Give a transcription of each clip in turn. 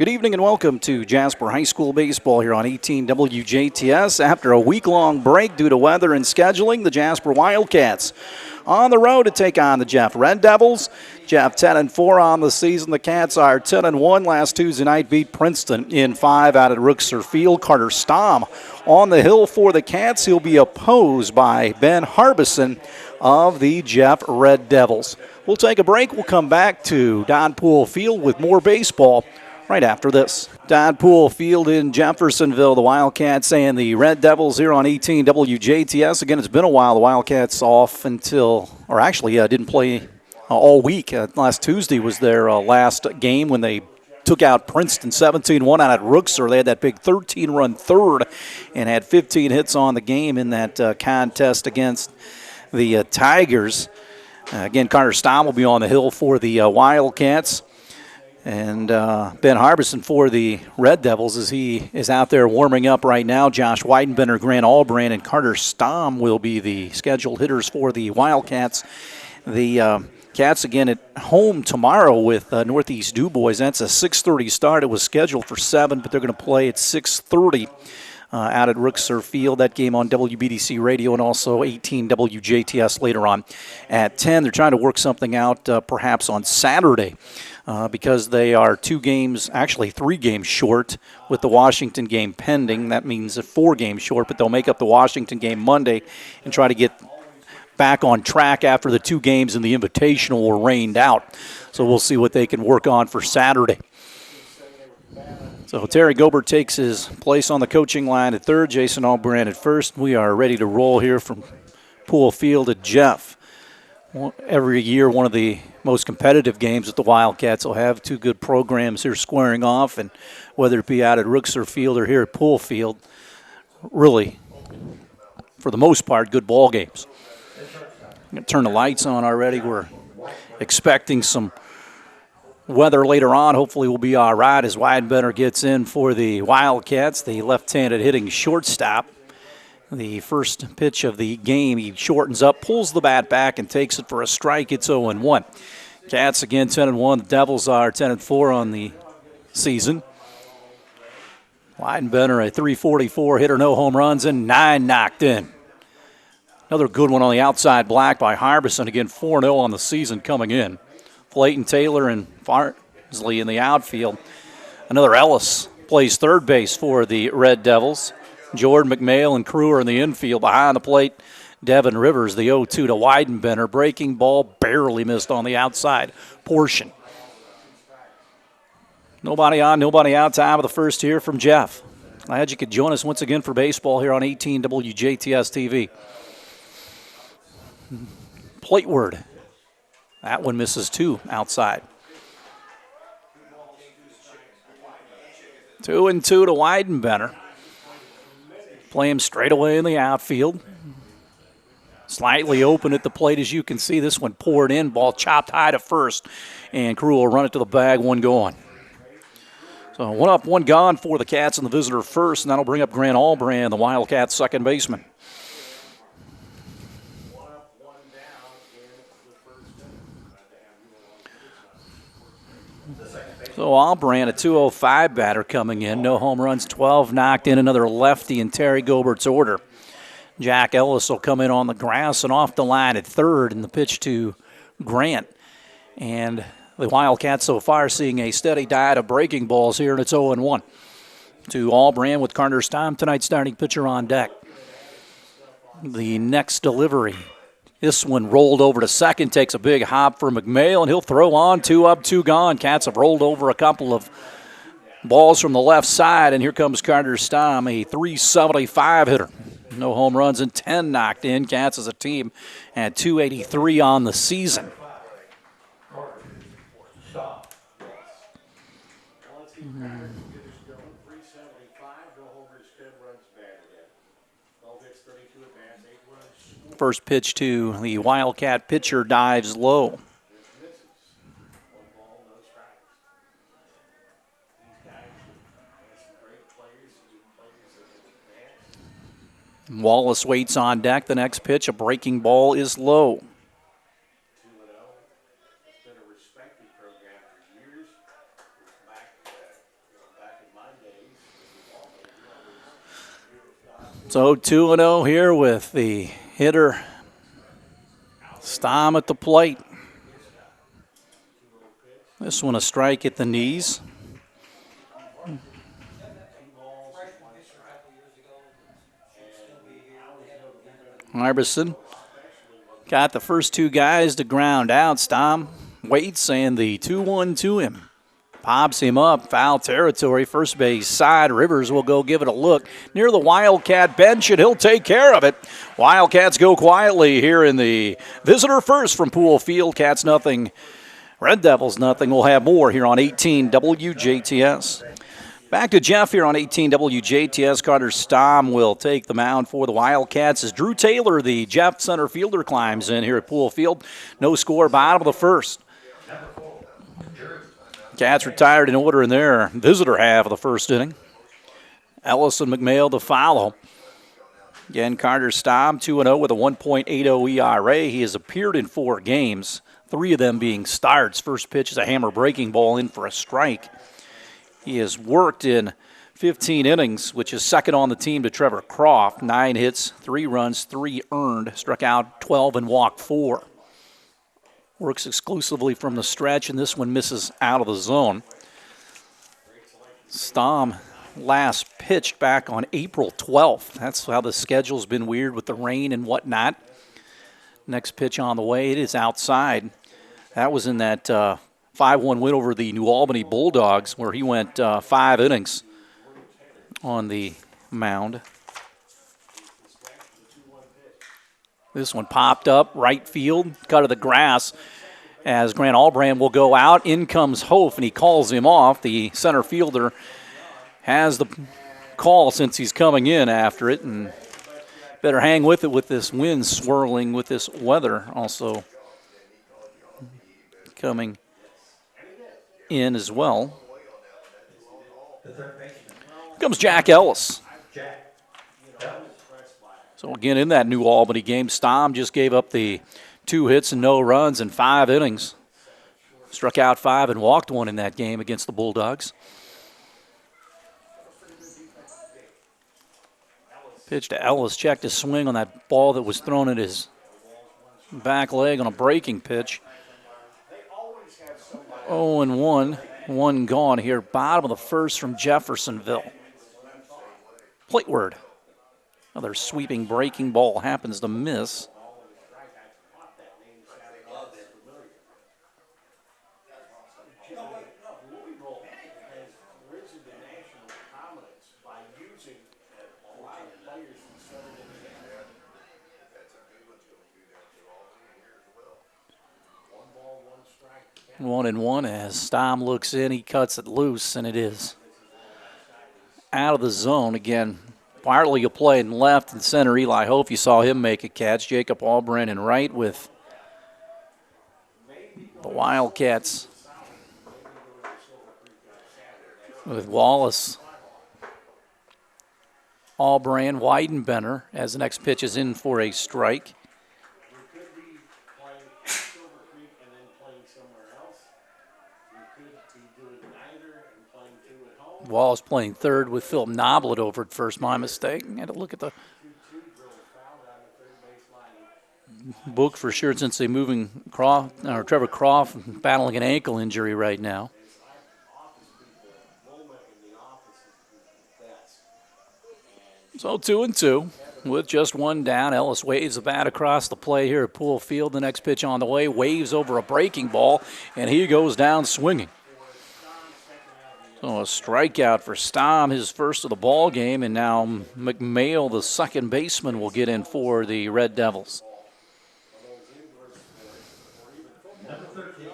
Good evening and welcome to Jasper High School Baseball here on 18 WJTS. After a week-long break due to weather and scheduling, the Jasper Wildcats on the road to take on the Jeff Red Devils. Jeff 10-4 on the season. The Cats are 10-1. Last Tuesday night beat Princeton in 5 out at Rookser Field. Carter Stamm on the hill for the Cats. He'll be opposed by Ben Harbison of the Jeff Red Devils. We'll take a break. We'll come back to Don Poole Field with more baseball right after this. Don Poole Field in Jeffersonville. The Wildcats and the Red Devils here on 18 WJTS. Again, it's been a while. The Wildcats off didn't play all week. Last Tuesday was their last game when they took out Princeton 17-1 out at Rookser. They had that big 13-run third and had 15 hits on the game in that contest against the Tigers. Again, Carter Stamm will be on the hill for the Wildcats. And Ben Harbison for the Red Devils as he is out there warming up right now. Josh Weidenbender, Grant Albrand, and Carter Stamm will be the scheduled hitters for the Wildcats. The Cats again at home tomorrow with Northeast DuBois. That's a 6:30 start. It was scheduled for 7, but they're going to play at 6:30 out at Rookser Field. That game on WBDC Radio and also 18 WJTS later on at 10. They're trying to work something out perhaps on Saturday. Because they are 3 games short with the Washington game pending. That means 4 games short, but they'll make up the Washington game Monday and try to get back on track after the 2 games in the Invitational were rained out. So we'll see what they can work on for Saturday. So Terry Gobert takes his place on the coaching line at third, Jason Albrand at first. We are ready to roll here from Poole Field at Jeff. Every year, one of the most competitive games that the Wildcats will have. 2 good programs here squaring off, and whether it be out at Rookser Field or here at Poole Field, really, for the most part, good ball games. I'm going to turn the lights on already. We're expecting some weather later on. Hopefully we'll be all right as Weidenbender gets in for the Wildcats, the left-handed hitting shortstop. The first pitch of the game, he shortens up, pulls the bat back, and takes it for a strike. It's 0-1. Cats again 10-1. The Devils are 10-4 on the season. Weidenbender, a .344 hitter, no home runs, and 9 knocked in. Another good one on the outside black by Harbison. Again, 4-0 on the season coming in. Flayton Taylor and Farnsley in the outfield. Another Ellis plays third base for the Red Devils. Jordan McMail and Crewer in the infield. Behind the plate, Devin Rivers, the 0-2 to Weidenbender. Breaking ball barely missed on the outside portion. Nobody on, nobody out. Time of the first here from Jeff. Glad you could join us once again for baseball here on 18 WJTS TV. Plateward. That one misses 2 outside. 2-2 to Weidenbender. Play him straight away in the outfield. Slightly open at the plate, as you can see. This one poured in, ball chopped high to first, and Crew will run it to the bag, 1 gone. So 1 up, 1 gone for the Cats in the visitor first, and that'll bring up Grant Albrand, the Wildcats' second baseman. So Albrand, a .205 batter coming in. No home runs, 12 knocked in. Another lefty in Terry Gobert's order. Jack Ellis will come in on the grass and off the line at third in the pitch to Grant. And the Wildcats so far seeing a steady diet of breaking balls here, and it's 0-1 to Albrand with Carter Stamm, tonight's starting pitcher, on deck. The next delivery. This one rolled over to second, takes a big hop for McMail, and he'll throw on. 2 up, 2 gone. Cats have rolled over a couple of balls from the left side, and here comes Carter Stamm, a .375 hitter. No home runs and 10 knocked in. Cats as a team at .283 on the season. First pitch to the Wildcat pitcher dives low. Wallace waits on deck. The next pitch, a breaking ball, is low. So 2-0 here with the hitter Stom at the plate. This one a strike at the knees. Iverson got the first two guys to ground out. Stom waits and the 2-1 to him. Pops him up, foul territory, first base side. Rivers will go give it a look near the Wildcat bench, and he'll take care of it. Wildcats go quietly here in the visitor first from Poole Field. Cats nothing, Red Devils nothing. We'll have more here on 18 WJTS. Back to Jeff here on 18 WJTS. Carter Stom will take the mound for the Wildcats as Drew Taylor, the Jeff center fielder, climbs in here at Poole Field. No score, bottom of the first. Cats retired in order in their visitor half of the first inning. Ellis and McMail to follow. Again, Carter Stom 2-0 with a 1.80 ERA. He has appeared in 4 games, 3 of them being starts. First pitch is a hammer breaking ball in for a strike. He has worked in 15 innings, which is second on the team to Trevor Croft. 9 hits, 3 runs, 3 earned. Struck out 12 and walked 4. Works exclusively from the stretch, and this one misses out of the zone. Stom last pitched back on April 12th. That's how the schedule's been weird with the rain and whatnot. Next pitch on the way, it is outside. That was in that 5-1 win over the New Albany Bulldogs, where he went 5 innings on the mound. This one popped up, right field, cut of the grass as Grant Albrand will go out. In comes Hof, and he calls him off. The center fielder has the call since he's coming in after it, and better hang with it with this wind swirling with this weather also coming in as well. Comes Jack Ellis. So again, in that New Albany game, Stom just gave up the 2 hits and no runs in 5 innings. Struck out 5 and walked 1 in that game against the Bulldogs. Pitch to Ellis, checked his swing on that ball that was thrown at his back leg on a breaking pitch. 0-1, 1 gone here. Bottom of the first from Jeffersonville. Plateward. Another sweeping breaking ball happens to miss. One and one as Stom looks in, he cuts it loose, and it is out of the zone again. Partly a play in left and center. Eli Hof, you saw him make a catch. Jacob Albrand in right with the Wildcats. With Wallace, Albrand, Weidenbender as the next pitch is in for a strike. Wallace playing third with Phil Noblet over at first. My mistake. I had to look at the book for sure since they're moving Trevor Croft battling an ankle injury right now. So 2-2 with just 1 down. Ellis waves the bat across the play here at Poole Field. The next pitch on the way, waves over a breaking ball, and he goes down swinging. So a strikeout for Stom, his first of the ball game, and now McMail, the second baseman, will get in for the Red Devils. Number 13,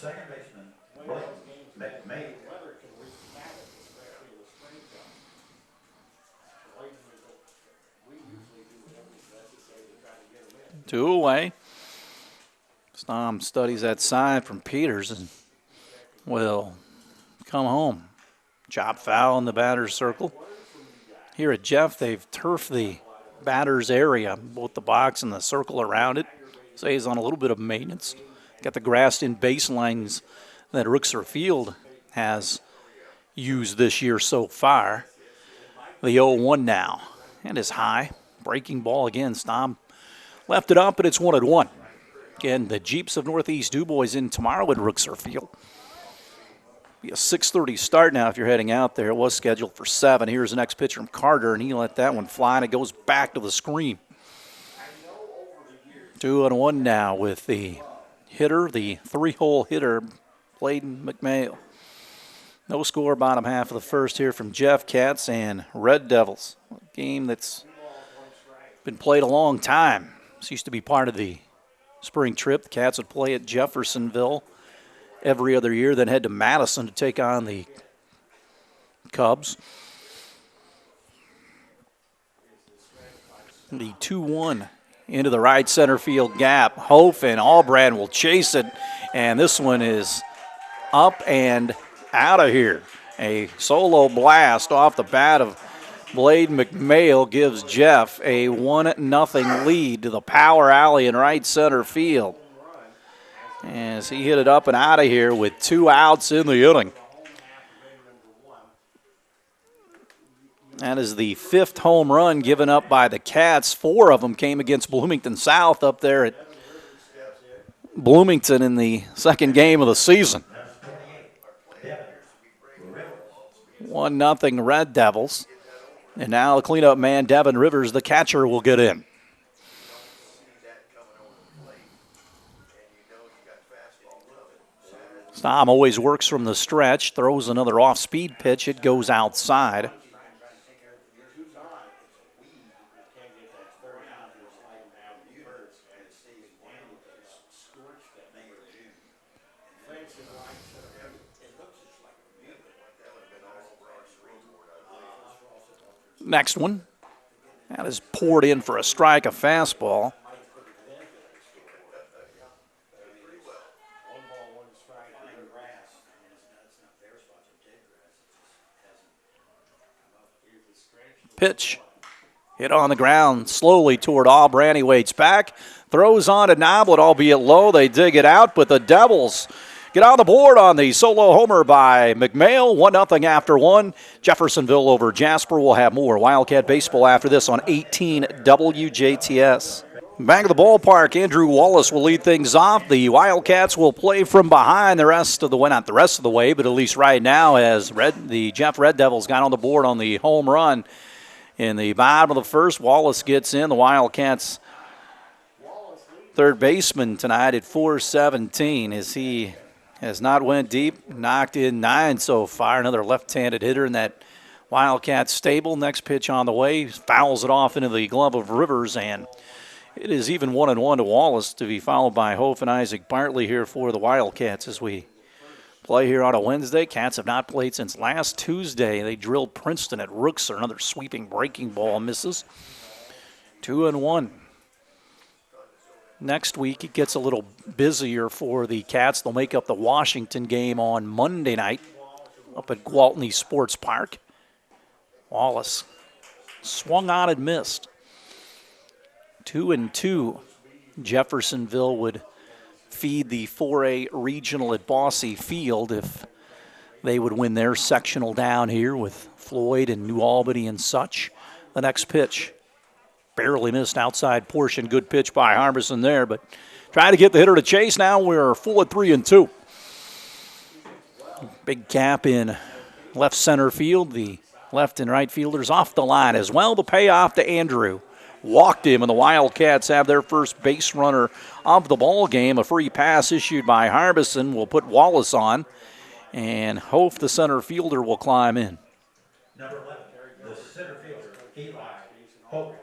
second baseman, McMail. 2 away. Stom studies that side from Peters and will come home. Chop foul in the batter's circle. Here at Jeff, they've turfed the batter's area, both the box and the circle around it. Stays on a little bit of maintenance. Got the grassed-in baselines that Rooksor Field has used this year so far. The 0-1 now and is high. Breaking ball again. Staub left it up, but it's 1-1. Again, the Jeeps of Northeast DuBois in tomorrow at Rookser Field. Be a 6:30 start now if you're heading out there. It was scheduled for 7. Here's the next pitch from Carter, and he let that one fly, and it goes back to the screen. 2-1 now with the hitter, the 3-hole hitter, Bladen McMail. No score bottom half of the first here from Jeff Cats and Red Devils. A game that's been played a long time. This used to be part of the spring trip. The Cats would play at Jeffersonville every other year, then head to Madison to take on the Cubs. The 2-1 into the right center field gap. Hof and Albrand will chase it, and this one is up and out of here. A solo blast off the bat of Bladen McMail gives Jeff a 1-0 lead to the power alley in right center field, as he hit it up and out of here with 2 outs in the inning. That is the 5th home run given up by the Cats. 4 of them came against Bloomington South up there at Bloomington in the second game of the season. 1-0 Red Devils. And now the cleanup man, Devin Rivers, the catcher, will get in. Staub always works from the stretch, throws another off-speed pitch. It goes outside. Next one. That is poured in for a strike, a fastball. Pitch. Hit on the ground slowly toward Albrand. He waits back. Throws on to Noblet, albeit low. They dig it out, but the Devils get on the board on the solo homer by McMail. 1-0 after 1. Jeffersonville over Jasper. We'll have more Wildcat baseball after this on 18 WJTS. Back at the ballpark, Andrew Wallace will lead things off. The Wildcats will play from behind the rest of the way, not the rest of the way, but at least right now, as the Jeff Red Devils got on the board on the home run in the bottom of the first. Wallace gets in. The Wildcats third baseman tonight at 417 as he has not went deep, knocked in 9 so far. Another left-handed hitter in that Wildcat stable. Next pitch on the way, fouls it off into the glove of Rivers, and it is even 1-1 to Wallace, to be followed by Hof and Isaac Bartley here for the Wildcats as we play here on a Wednesday. Cats have not played since last Tuesday. They drilled Princeton at Rookser. Another sweeping breaking ball misses. 2-1. Next week, it gets a little busier for the Cats. They'll make up the Washington game on Monday night up at Gwaltney Sports Park. Wallace swung on and missed. 2-2. Jeffersonville would feed the 4A regional at Bosse Field if they would win their sectional down here with Floyd and New Albany and such. The next pitch. Barely missed outside portion. Good pitch by Harbison there, but trying to get the hitter to chase. Now we're full at 3-2. Big gap in left center field. The left and right fielders off the line as well. The payoff to Andrew. Walked him, and the Wildcats have their first base runner of the ball game. A free pass issued by Harbison will put Wallace on, and Hof, the center fielder, will climb in. Number 11, the center fielder, Eli Hope.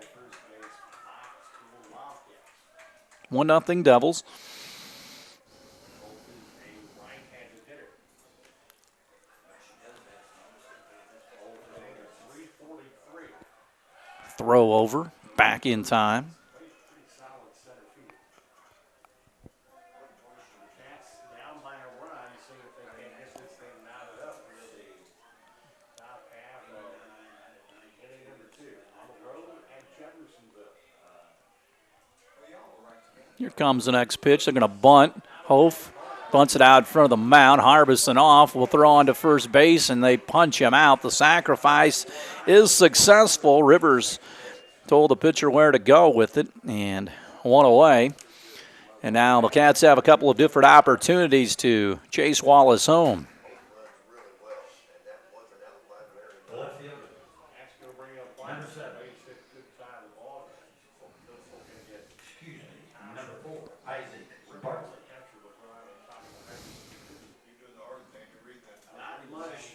1-0 Devils. Throw over, back in time. Here comes the next pitch. They're going to bunt. Hof bunts it out in front of the mound. Harbison off. Will throw on to first base, and they punch him out. The sacrifice is successful. Rivers told the pitcher where to go with it, and one away. And now the Cats have a couple of different opportunities to chase Wallace home. Number 7. Number 4, Isaac Bartley. Not much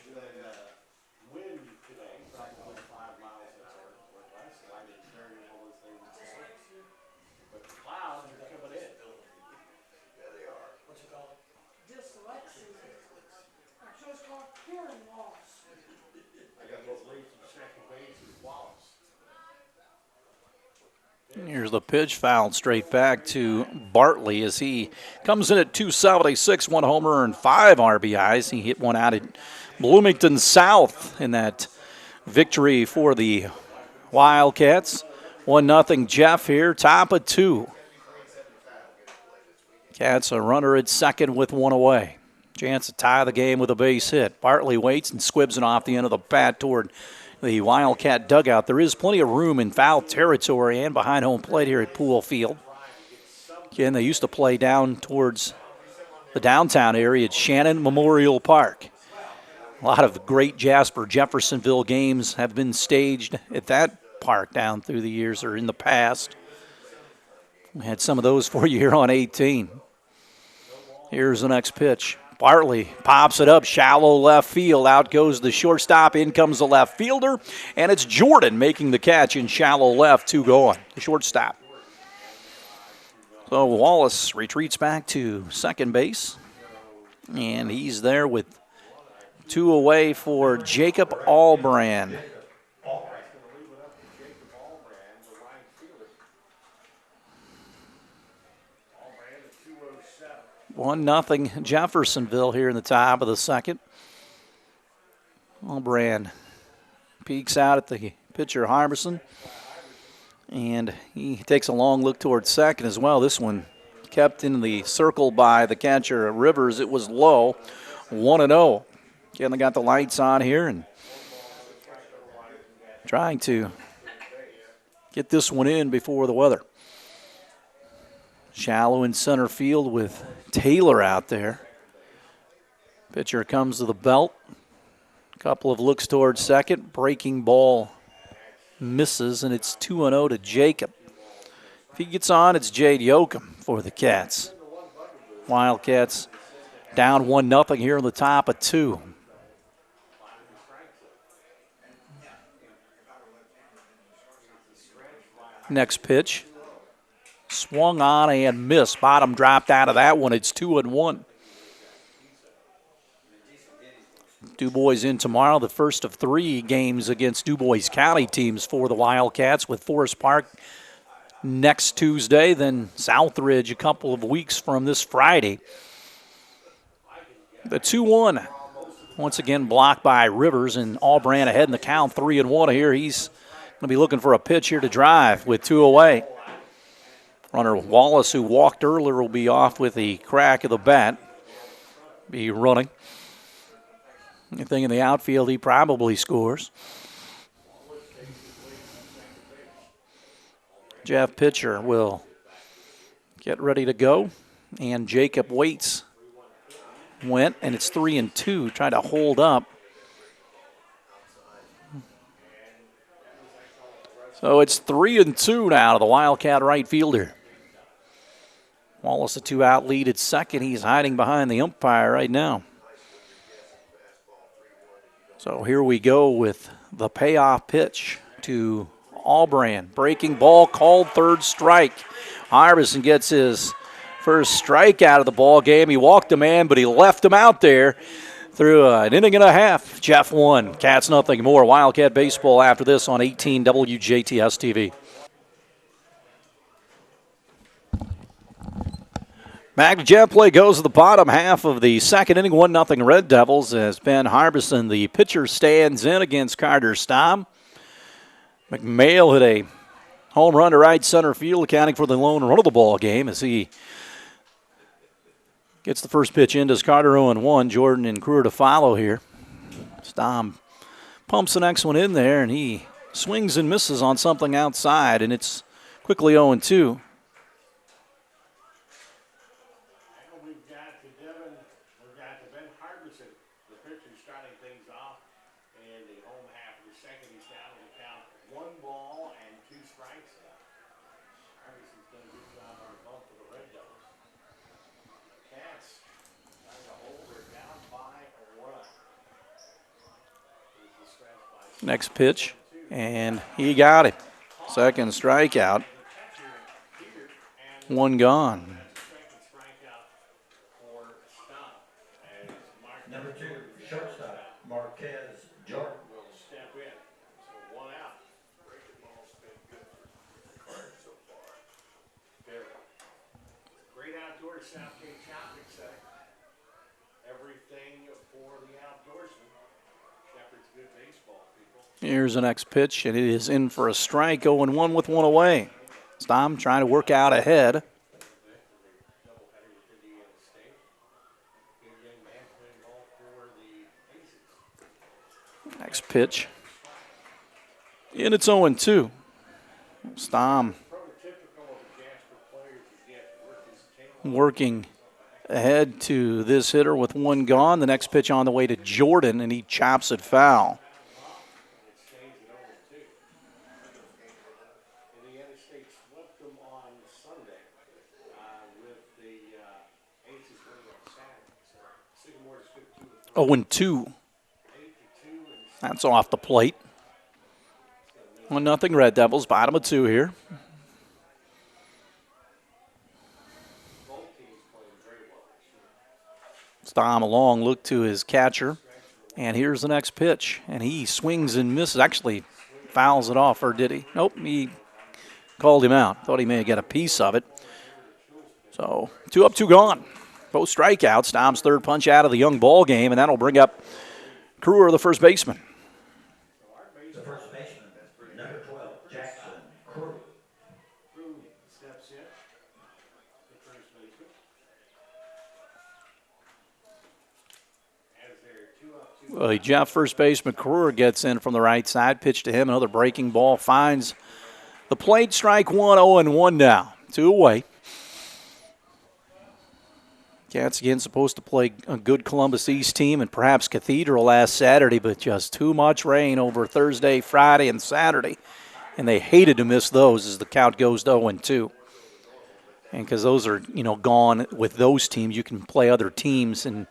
wind today, probably 5 miles an hour. Last night it's very well as they would say. But the clouds are coming in. Yeah, they are. What's it called? Dyslexia. Actually, it's called hearing loss. I got those leads from second base with Wallace. Here's the pitch, fouled straight back to Bartley as he comes in at 276, 1 homer and 5 RBIs. He hit one out at Bloomington South in that victory for the Wildcats. 1-0 Jeff here, top of 2. Cats a runner at second with 1 away. Chance to tie the game with a base hit. Bartley waits and squibs it off the end of the bat toward the Wildcat dugout. There is plenty of room in foul territory and behind home plate here at Poole Field. Again, they used to play down towards the downtown area at Shannon Memorial Park. A lot of great Jasper Jeffersonville games have been staged at that park down through the years or in the past. We had some of those for you here on 18. Here's the next pitch. Bartley pops it up, shallow left field. Out goes the shortstop. In comes the left fielder. And it's Jordan making the catch in shallow left. 2 gone. The shortstop. So Wallace retreats back to second base. And he's there with 2 away for Jacob Albrand. 1-0 Jeffersonville here in the top of the second. Albrand peeks out at the pitcher Harbison. And he takes a long look towards second as well. This one kept in the circle by the catcher Rivers. It was low, 1-0. Again, they got the lights on here and trying to get this one in before the weather. Shallow in center field with Taylor out there. Pitcher comes to the belt. A couple of looks towards second. Breaking ball misses, and it's 2-0 to Jacob. If he gets on, it's Jade Yoakum for the Cats. Wildcats down 1-0 here on the top of 2. Next pitch. Swung on and missed. Bottom dropped out of that one. It's 2-1. Du Bois in tomorrow, the first of 3 games against Du Bois County teams for the Wildcats, with Forest Park next Tuesday, then Southridge a couple of weeks from this Friday. The 2-1, once again blocked by Rivers, and Albrand ahead in the count, 3-1 here. He's going to be looking for a pitch here to drive with 2 away. Runner Wallace, who walked earlier, will be off with the crack of the bat. Be running. Anything in the outfield, he probably scores. Jeff pitcher will get ready to go. And Jacob waits. Went, and it's 3-2. Trying to hold up. So it's 3-2 now to the Wildcat right fielder. Wallace a 2-out lead at second. He's hiding behind the umpire right now. So here we go with the payoff pitch to Albrand. Breaking ball called, third strike. Harbison gets his first strike out of the ball game. He walked a man, but he left him out there through an inning and a half. Jeff 1, Cats nothing more. Wildcat baseball after this on 18 WJTS TV. Back to Jeff play goes to the bottom half of the second inning. 1-0 Red Devils as Ben Harbison, the pitcher, stands in against Carter Staub. McMail hit a home run to right center field, accounting for the lone run of the ball game as he gets the first pitch in. Does Carter 0-1. Jordan and Kruger to follow here. Staub pumps the next one in there, and he swings and misses on something outside, and it's quickly 0-2. And we've got to Ben Harbison, the pitcher, starting things off in the home half of the second. He's down to the count 1 ball and 2 strikes now. Harbison's done a good job on the bump for the Red Devils. Cats trying to hold her down by a run. Here's the stretch by Next pitch, and he got it. Second strikeout. 1 gone. second strikeout for Stop. As Mark Number 2, shortstop, Marquez Jordan. will step in. So 1 out. Breaking ball's been good for Carter so far. Very great outdoor Southgate Shopping Center. Everything for the outdoorsman. Shepherd's good baseball, people. Here's the next pitch, and it is in for a strike. 0-1 with 1 away. Stom trying to work out ahead. Doubleheader with Indiana State. Good young man playing ball for the Aces. Next pitch. And it's 0-2. Stom Prototypical of the Jasper players to get work his tail. working ahead to this hitter with 1 gone. The next pitch on the way to Jordan, and he chops it foul. It stays at 0-2. Indiana State swept them on Sunday with the Aces winning on Saturday. So Sycamore's good 2-3. 0-2. 8-2 and That's off the plate. 1-0 Red Devils, bottom of 2 here. both teams playing very well this year. Stom a long look to his catcher. And here's the next pitch. And he swings and misses. Actually fouls it off, or did he? Nope, he called him out. Thought he may have got a piece of it. So 2 up, 2 gone. Both strikeouts. Stom's third punch out of the young ball game, and that'll bring up Kruger, the first baseman. The first baseman, number 12, Jackson Crew. Crew steps in. The first baseman. As they're 2 up, 2 Well, Jeff, first baseman Kruger gets in from the right side. Pitch to him. Another breaking ball finds the plate. Strike 1, 0-1 now. 2 away. Cats again supposed to play a good Columbus East team and perhaps Cathedral last Saturday, but just too much rain over Thursday, Friday, and Saturday. And they hated to miss those as the count goes to 0-2. And because those are, gone with those teams, you can play other teams and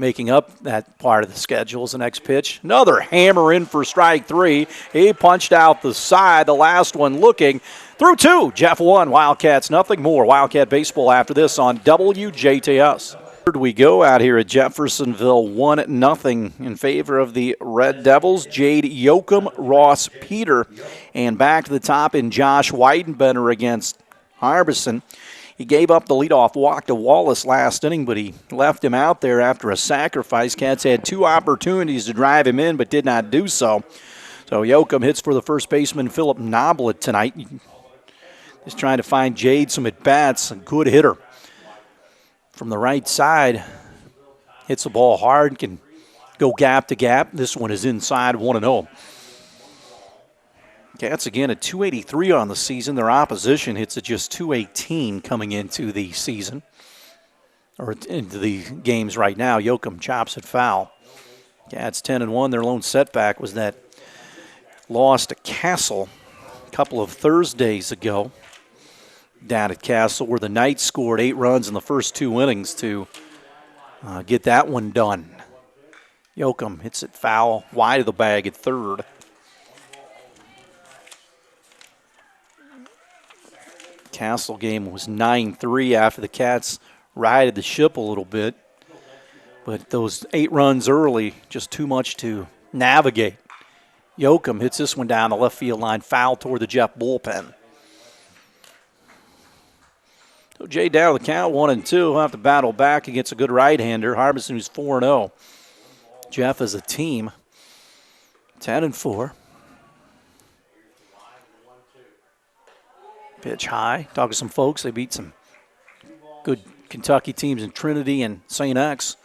making up that part of the schedule. Is the next pitch. Another hammer in for strike 3. He punched out the side, the last one looking. Through 2, Jeff 1, Wildcats nothing more. Wildcat baseball after this on WJTS. We go out here at Jeffersonville, 1-0 in favor of the Red Devils. Jade Yoakum, Ross Peter, and back to the top in Josh Weidenbender against Harbison. He gave up the leadoff walk to Wallace last inning, but he left him out there after a sacrifice. Cats had 2 opportunities to drive him in, but did not do so. So Yoakum hits for the first baseman, Philip Noblet, tonight. Just trying to find Jade some at-bats. A good hitter. From the right side, hits the ball hard, can go gap to gap. This one is inside, 1-0. Cats again at 283 on the season. Their opposition hits at just 218 coming into the season, or into the games right now. Yoakum chops it foul. Cats 10-1. Their lone setback was that loss to Castle a couple of Thursdays ago down at Castle, where the Knights scored 8 runs in the first 2 innings to get that one done. Yoakum hits it foul wide of the bag at third. Castle game was 9-3 after the Cats righted the ship a little bit. But those 8 runs early, just too much to navigate. Yoakum hits this one down the left field line, foul toward the Jeff bullpen. So Jay down the count, 1-2. He'll have to battle back against a good right-hander. Harbison, who's 4-0. Jeff as a team, 10-4. Pitch high. Talk to some folks. They beat some good Kentucky teams in Trinity and St. X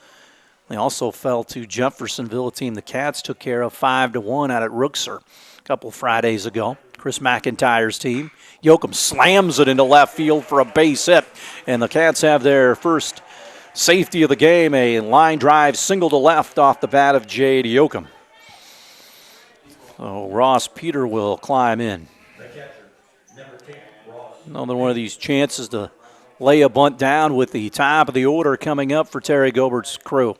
They also fell to Jeffersonville, a team the Cats took care of 5-1 out at Rookser a couple Fridays ago. Chris McIntyre's team. Yoakum slams it into left field for a base hit, and the Cats have their first safety of the game, a line drive single to left off the bat of Jade Yoakum. So Ross Peter will climb in. Another one of these chances to lay a bunt down with the top of the order coming up for Terry Gobert's crew.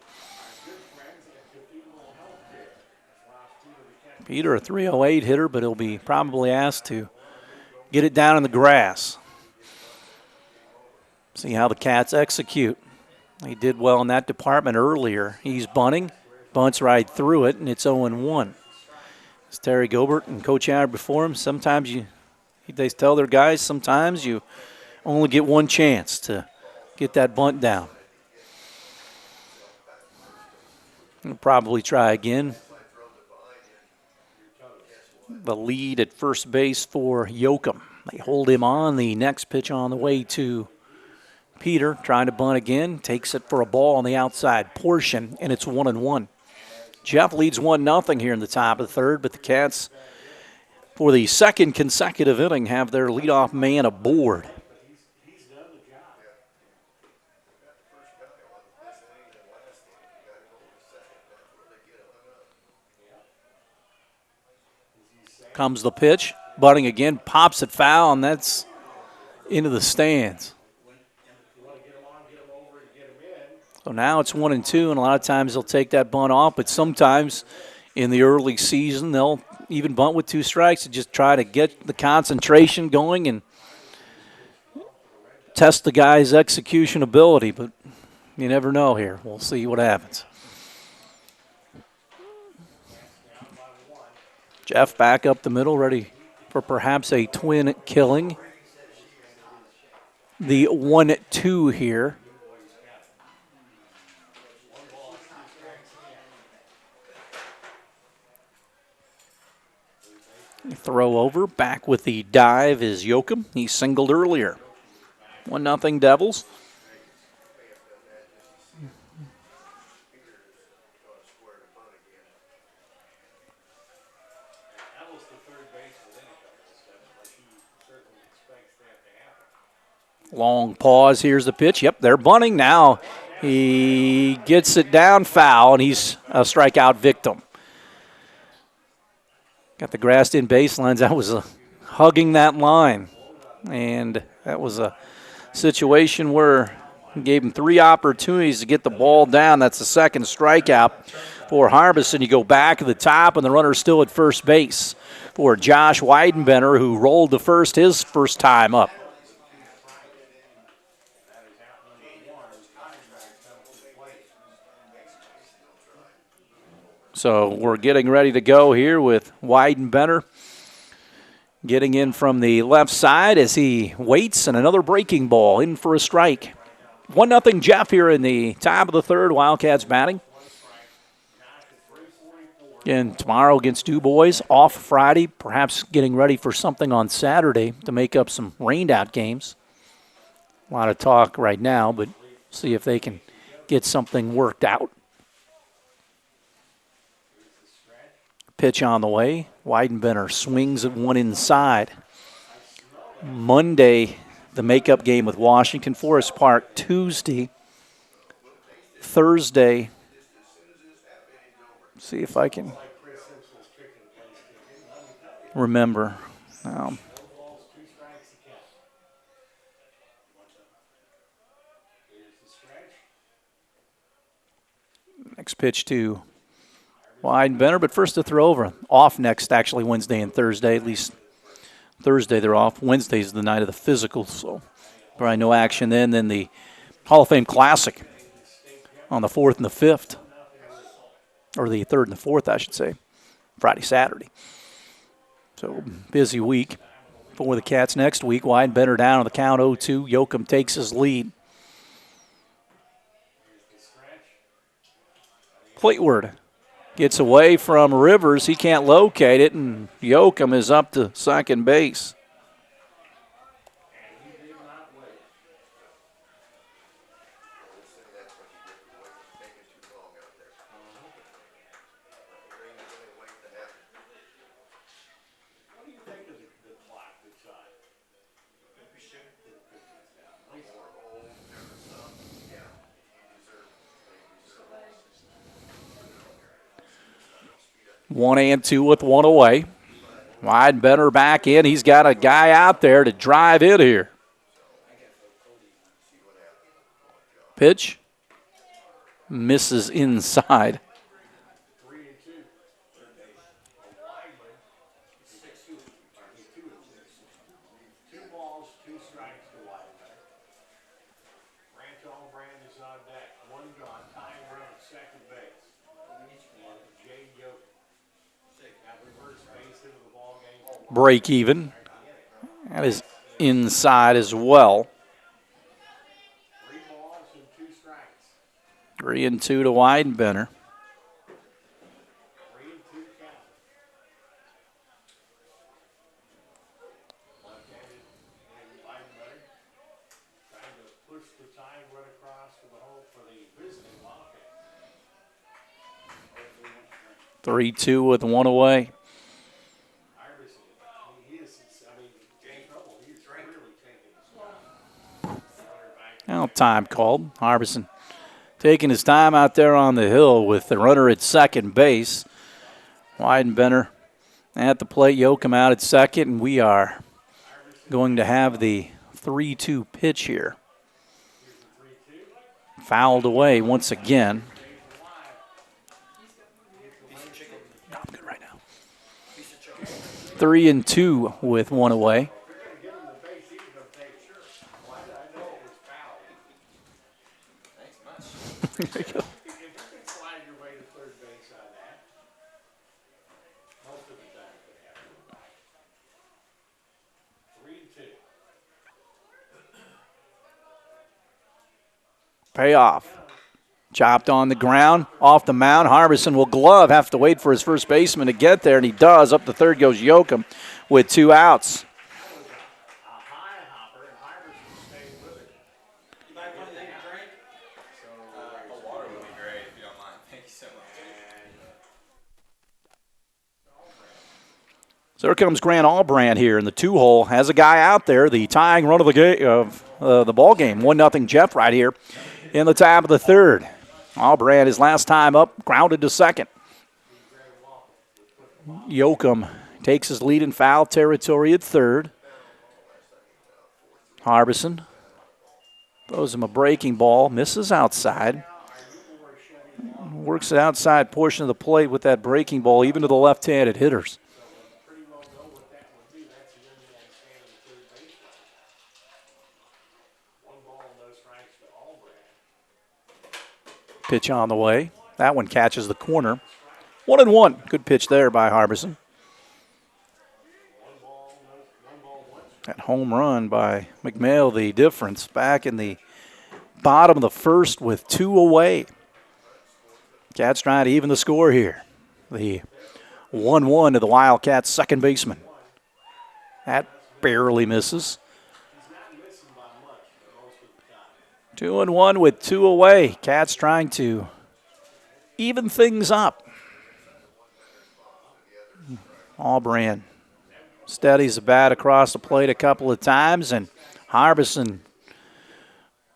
Peter, a 308 hitter, but he'll be probably asked to get it down in the grass. See how the Cats execute. He did well in that department earlier. He's bunting, bunts right through it, and it's 0-1. It's Terry Gobert and Coach Adder before him. Sometimes they tell their guys, sometimes you only get one chance to get that bunt down. He'll probably try again. The lead at first base for Yoakum. They hold him on. The next pitch on the way to Peter, trying to bunt again, takes it for a ball on the outside portion, and it's 1-1. Jeff leads 1-0 here in the top of the third, but the Cats, for the second consecutive inning, have their leadoff man aboard. Comes the pitch, bunting again, pops it foul, and that's into the stands. So now it's 1-2, and a lot of times they'll take that bunt off, but sometimes in the early season they'll even bunt with 2 strikes to just try to get the concentration going and test the guy's execution ability, but you never know here. We'll see what happens. Jeff back up the middle, ready for perhaps a twin killing. The 1-2 here. Throw over, back with the dive is Yoakum. He singled earlier. 1-0 Devils. Long pause. Here's the pitch. Yep, they're bunting now. He gets it down foul, and he's a strikeout victim. Got the grassed in baselines. That was hugging that line. And that was a situation where he gave him 3 opportunities to get the ball down. That's the second strikeout for Harbison. You go back to the top, and the runner's still at first base for Josh Weidenbender, who rolled the first his first time up. So we're getting ready to go here with Weidenbender getting in from the left side as he waits, and another breaking ball in for a strike. 1-0 Jeff here in the top of the third. Wildcats batting. Again, tomorrow against Du Bois, off Friday, perhaps getting ready for something on Saturday to make up some rained-out games. A lot of talk right now, but see if they can get something worked out. Pitch on the way. Weidenbender swings at one inside. Monday, the makeup game with Washington Forest Park. Tuesday, Thursday. See if I can remember. Next pitch to Weidenbender, but first to throw over. Off next, actually, Wednesday and Thursday. At least Thursday they're off. Wednesday's the night of the physical, so probably no action then. Then the Hall of Fame Classic on the 4th and the 5th. Or the 3rd and the 4th, I should say. Friday, Saturday. So, busy week for the Cats next week. Weidenbender down on the count 0-2. Yoakum takes his lead. Plateward gets away from Rivers. He can't locate it, and Yoakum is up to second base. 1-2 with one away. Weidenbender back in. He's got a guy out there to drive in here. Pitch. Misses inside. 3-2. Two balls, 2 strikes to Weidenbender. Ranch Allbrand is on deck. One gone, tying run at second base. And Jay Yoke got reverse base into the ball game. Break even. That is inside as well. 3 balls and 2 strikes. 3-2 to Weidenbender. 3-2 count. Left-handed and Weidenbender trying to push the tying run across to the hole for the visiting Wildcats. 3-2 with one away. Iverson, he is, I mean, in trouble. He's really taking his time. Now time called. Harbison taking his time out there on the hill with the runner at second base. Weidenbender at the plate. Yoakum out at second, and we are going to have the 3-2 pitch here. Fouled away once again. No, I'm good right now. 3-2 with one away. Give him the base, he's going to take sure. Why did I know it was foul? Thanks much. If you can slide your way to third base on that, most of the time it could happen. 3-2. Payoff. Chopped on the ground, off the mound. Harbison will glove, have to wait for his first baseman to get there, and he does. Up the third goes Yoakum with 2 outs. A high hopper, and Iverson stayed with it. You might want to take a drink? A water would be great if you don't mind. Thank you so much. So there comes Grant Allbrand here in the 2-hole. Has a guy out there, the tying run of the game of the ball game. 1-0 Jeff right here in the top of the third. Allbrand, his last time up, grounded to second. Yoakum takes his lead in foul territory at third. Harbison throws him a breaking ball, misses outside. Works the outside portion of the plate with that breaking ball, even to the left-handed hitters. Pretty well know what that would be. That's the young man standing at third base. 1 ball, no strikes to Allbrand. Pitch on the way. That one catches the corner. 1-1. Good pitch there by Harbison. 1 ball, 1 strike. That home run by McMail, the difference back in the bottom of the first with 2 away. Cats trying to even the score here. The 1-1 to the Wildcats' second baseman. That barely misses. 2-1 with 2 away. Cats trying to even things up. Allbrand steadies the bat across the plate a couple of times, and Harbison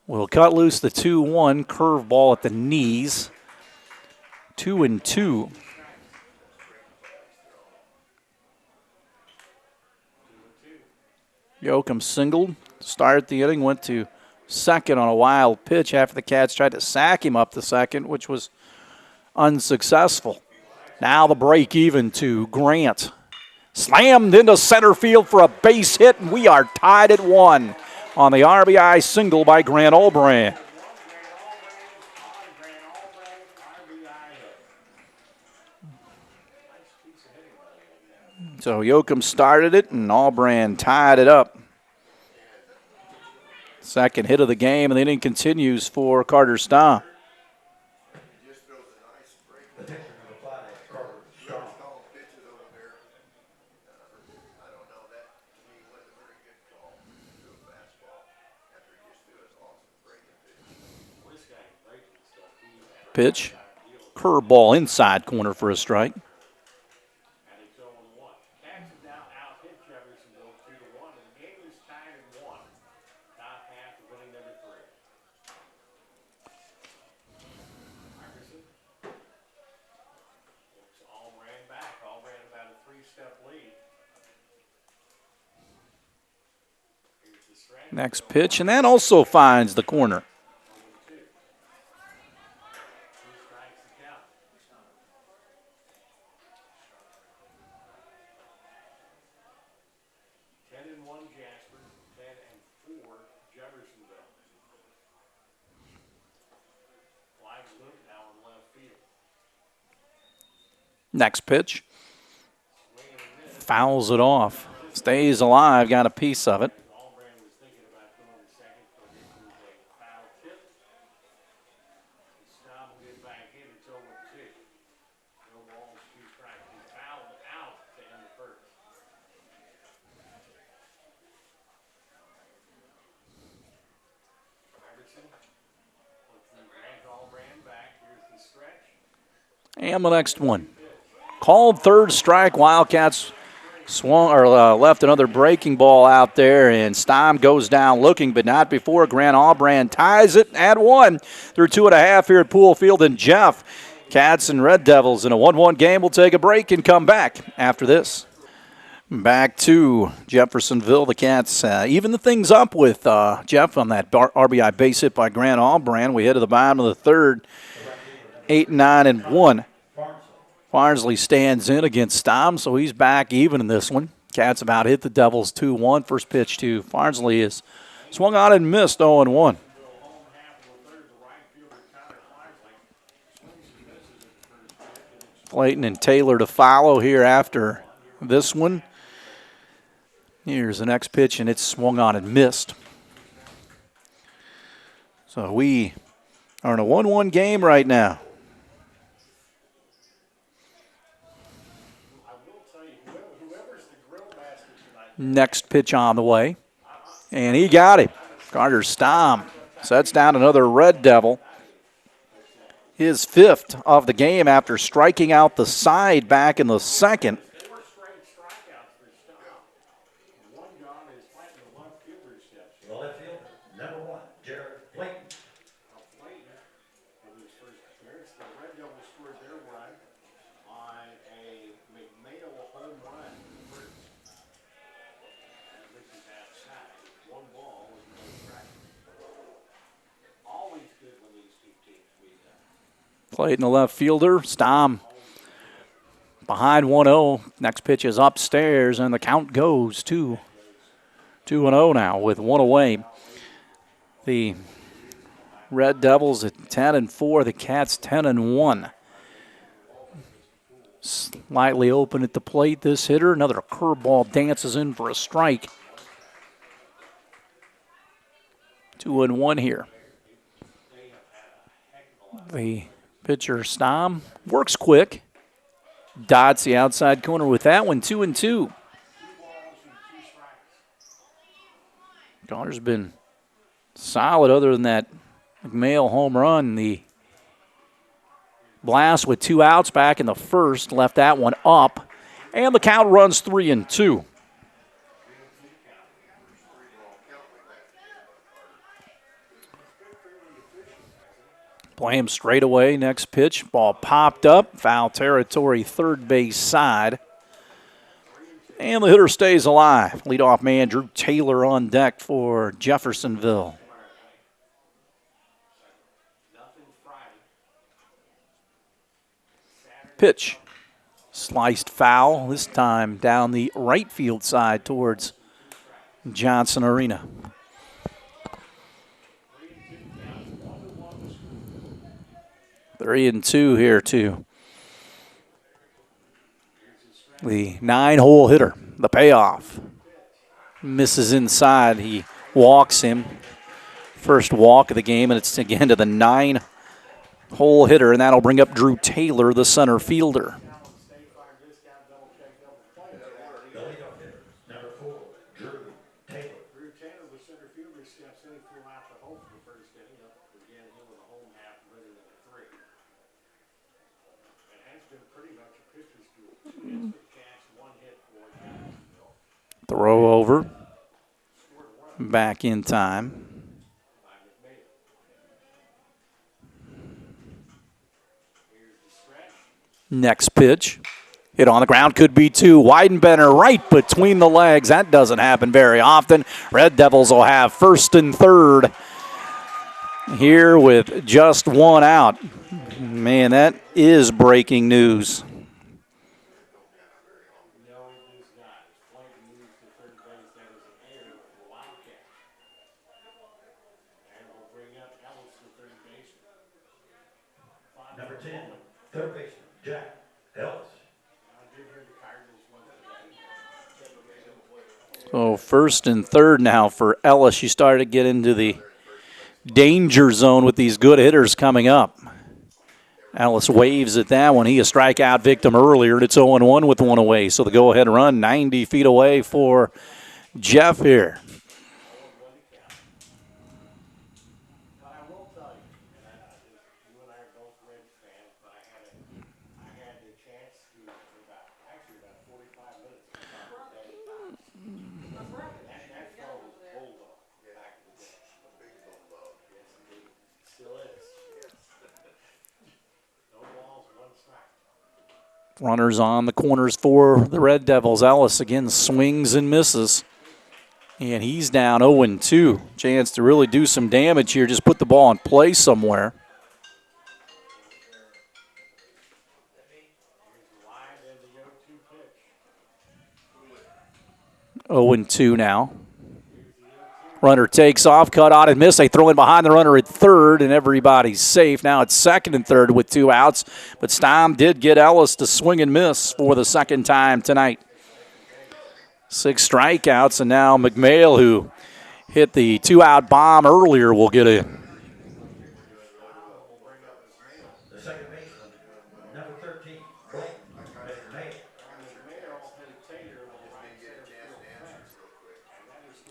will cut loose the 2-1 curveball at the knees. 2-2. Yoakum singled, started the inning, went to second on a wild pitch after the Cats tried to sack him up the second, which was unsuccessful. Now the break even to Grant. Slammed into center field for a base hit, and we are tied at 1 on the RBI single by Grant Allbrand. So Yoakum started it, and Allbrand tied it up. Second hit of the game, and the inning continues for Carter Stahl. Pitch, curveball inside corner for a strike. And it's 0-1. Cats have now out-hit Jeffersonville 2-1, and the game is tied at 1. Top half of inning number 3. Iverson looks Allbrand back. Next pitch, and that also finds the corner. 10-1 Jasper, 10-4 Jeffersonville. Flag loop now in left field. Next pitch. Fouls it off. Stays alive, got a piece of it. Allbrand was thinking about going to second, but it was a foul tip. Staub will get back in. It's 0-2. No balls, 2 strikes. He fouled out to end the first. Robertson looks to rank Allbrand back. Here's the stretch. And the next one. Called third strike. Wildcats swung or left another breaking ball out there, and Staub goes down looking, but not before Grant Allbrand ties it at 1 through 2.5 here at Poole Field. And Jeff, Cats and Red Devils in a 1-1 game. We'll take a break and come back after this. Back to Jeffersonville. The Cats even the things up with Jeff on that RBI base hit by Grant Allbrand. We head to the bottom of the third, 8-9-1. Farnsley stands in against Staub, so he's back even in this one. Cats about hit the Devils 2-1. First pitch to Farnsley is swung on and missed 0-1. Clayton and Taylor to follow here after this one. Here's the next pitch, and it's swung on and missed. So we are in a 1-1 game right now. Next pitch on the way. And he got it. Carter Staub sets down another Red Devil. His 5th of the game after striking out the side back in the second. 4 straight strikeouts for Staub. One gone is planting the left fielder steps. The left fielder, number 1, Jared Clayton. Clayton, with his first appearance, the Red Devils scored their run on a McMail home run first. This is outside. 1 ball with no strike. Always good when these 2 teams meet up. Clayton, the left fielder. Staub behind 1-0. Next pitch is upstairs, and the count goes to 2-0 now with 1 away. The Red Devils at 10-4. The Cats 10-1. Slightly open at the plate, this hitter. Another curveball dances in for a strike. 2-1 here. The pitcher, Staub, works quick. Dots the outside corner with that one, 2-2. Connor's been solid other than that McMail home run. The blast with 2 outs back in the first left that one up. And the count runs 3-2. Play him straight away. Next pitch. Ball popped up. Foul territory, third base side. And the hitter stays alive. Leadoff man Drew Taylor on deck for Jeffersonville. Pitch. Sliced foul. This time down the right field side towards Johnson Arena. 3-2 here too. The 9-hole hitter, the payoff. Misses inside. He walks him. First walk of the game, and it's again to the 9-hole hitter, and that'll bring up Drew Taylor, the center fielder. The leadoff hitter, number 4, Drew Taylor. Drew Taylor, the center fielder, steps in, flew out the hole for the first inning. Up again, he with a home half rather than a 3. It has been pretty much a pitcher's duel. 2 hits for the Cats, 1 hit for Jeffersonville. Throw over. Back in time. Next pitch. Hit on the ground, could be two. Weidenbender right between the legs. That doesn't happen very often. Red Devils will have first and third here with just one out. Man, that is breaking news. No, it is not. It's Floyd moves to third base. That is an error for the Wildcats. And we'll bring up Ellis to third base. Number 10, third baseman, Jack Ellis. I did hear the Cardinals won today. So first and third now for Ellis. She started to get into the danger zone with these good hitters coming up. Ellis waves at that one. He a strikeout victim earlier, and it's 0-1 with one away. So the go-ahead run 90 feet away for Jeff here. But I will tell you, and you and I are both Reds fans, but I had the chance to, for about 45 minutes, that throw was bulldog back in the day. Yes, indeed. Still is. No balls, one strike. Runners on the corners for the Red Devils. Ellis again swings and misses. And he's down 0-2. Chance to really do some damage here. Just put the ball in play somewhere. Wide and the 0-2 pitch. 0-2 now. Runner takes off, cut on and miss. They throw in behind the runner at third, and everybody's safe. Now it's second and third with 2 outs. But Stom did get Ellis to swing and miss for the second time tonight. 6 strikeouts, and now McMail, who hit the 2-out bomb earlier, will get a. The second baseman, number 13, Blake McMahon.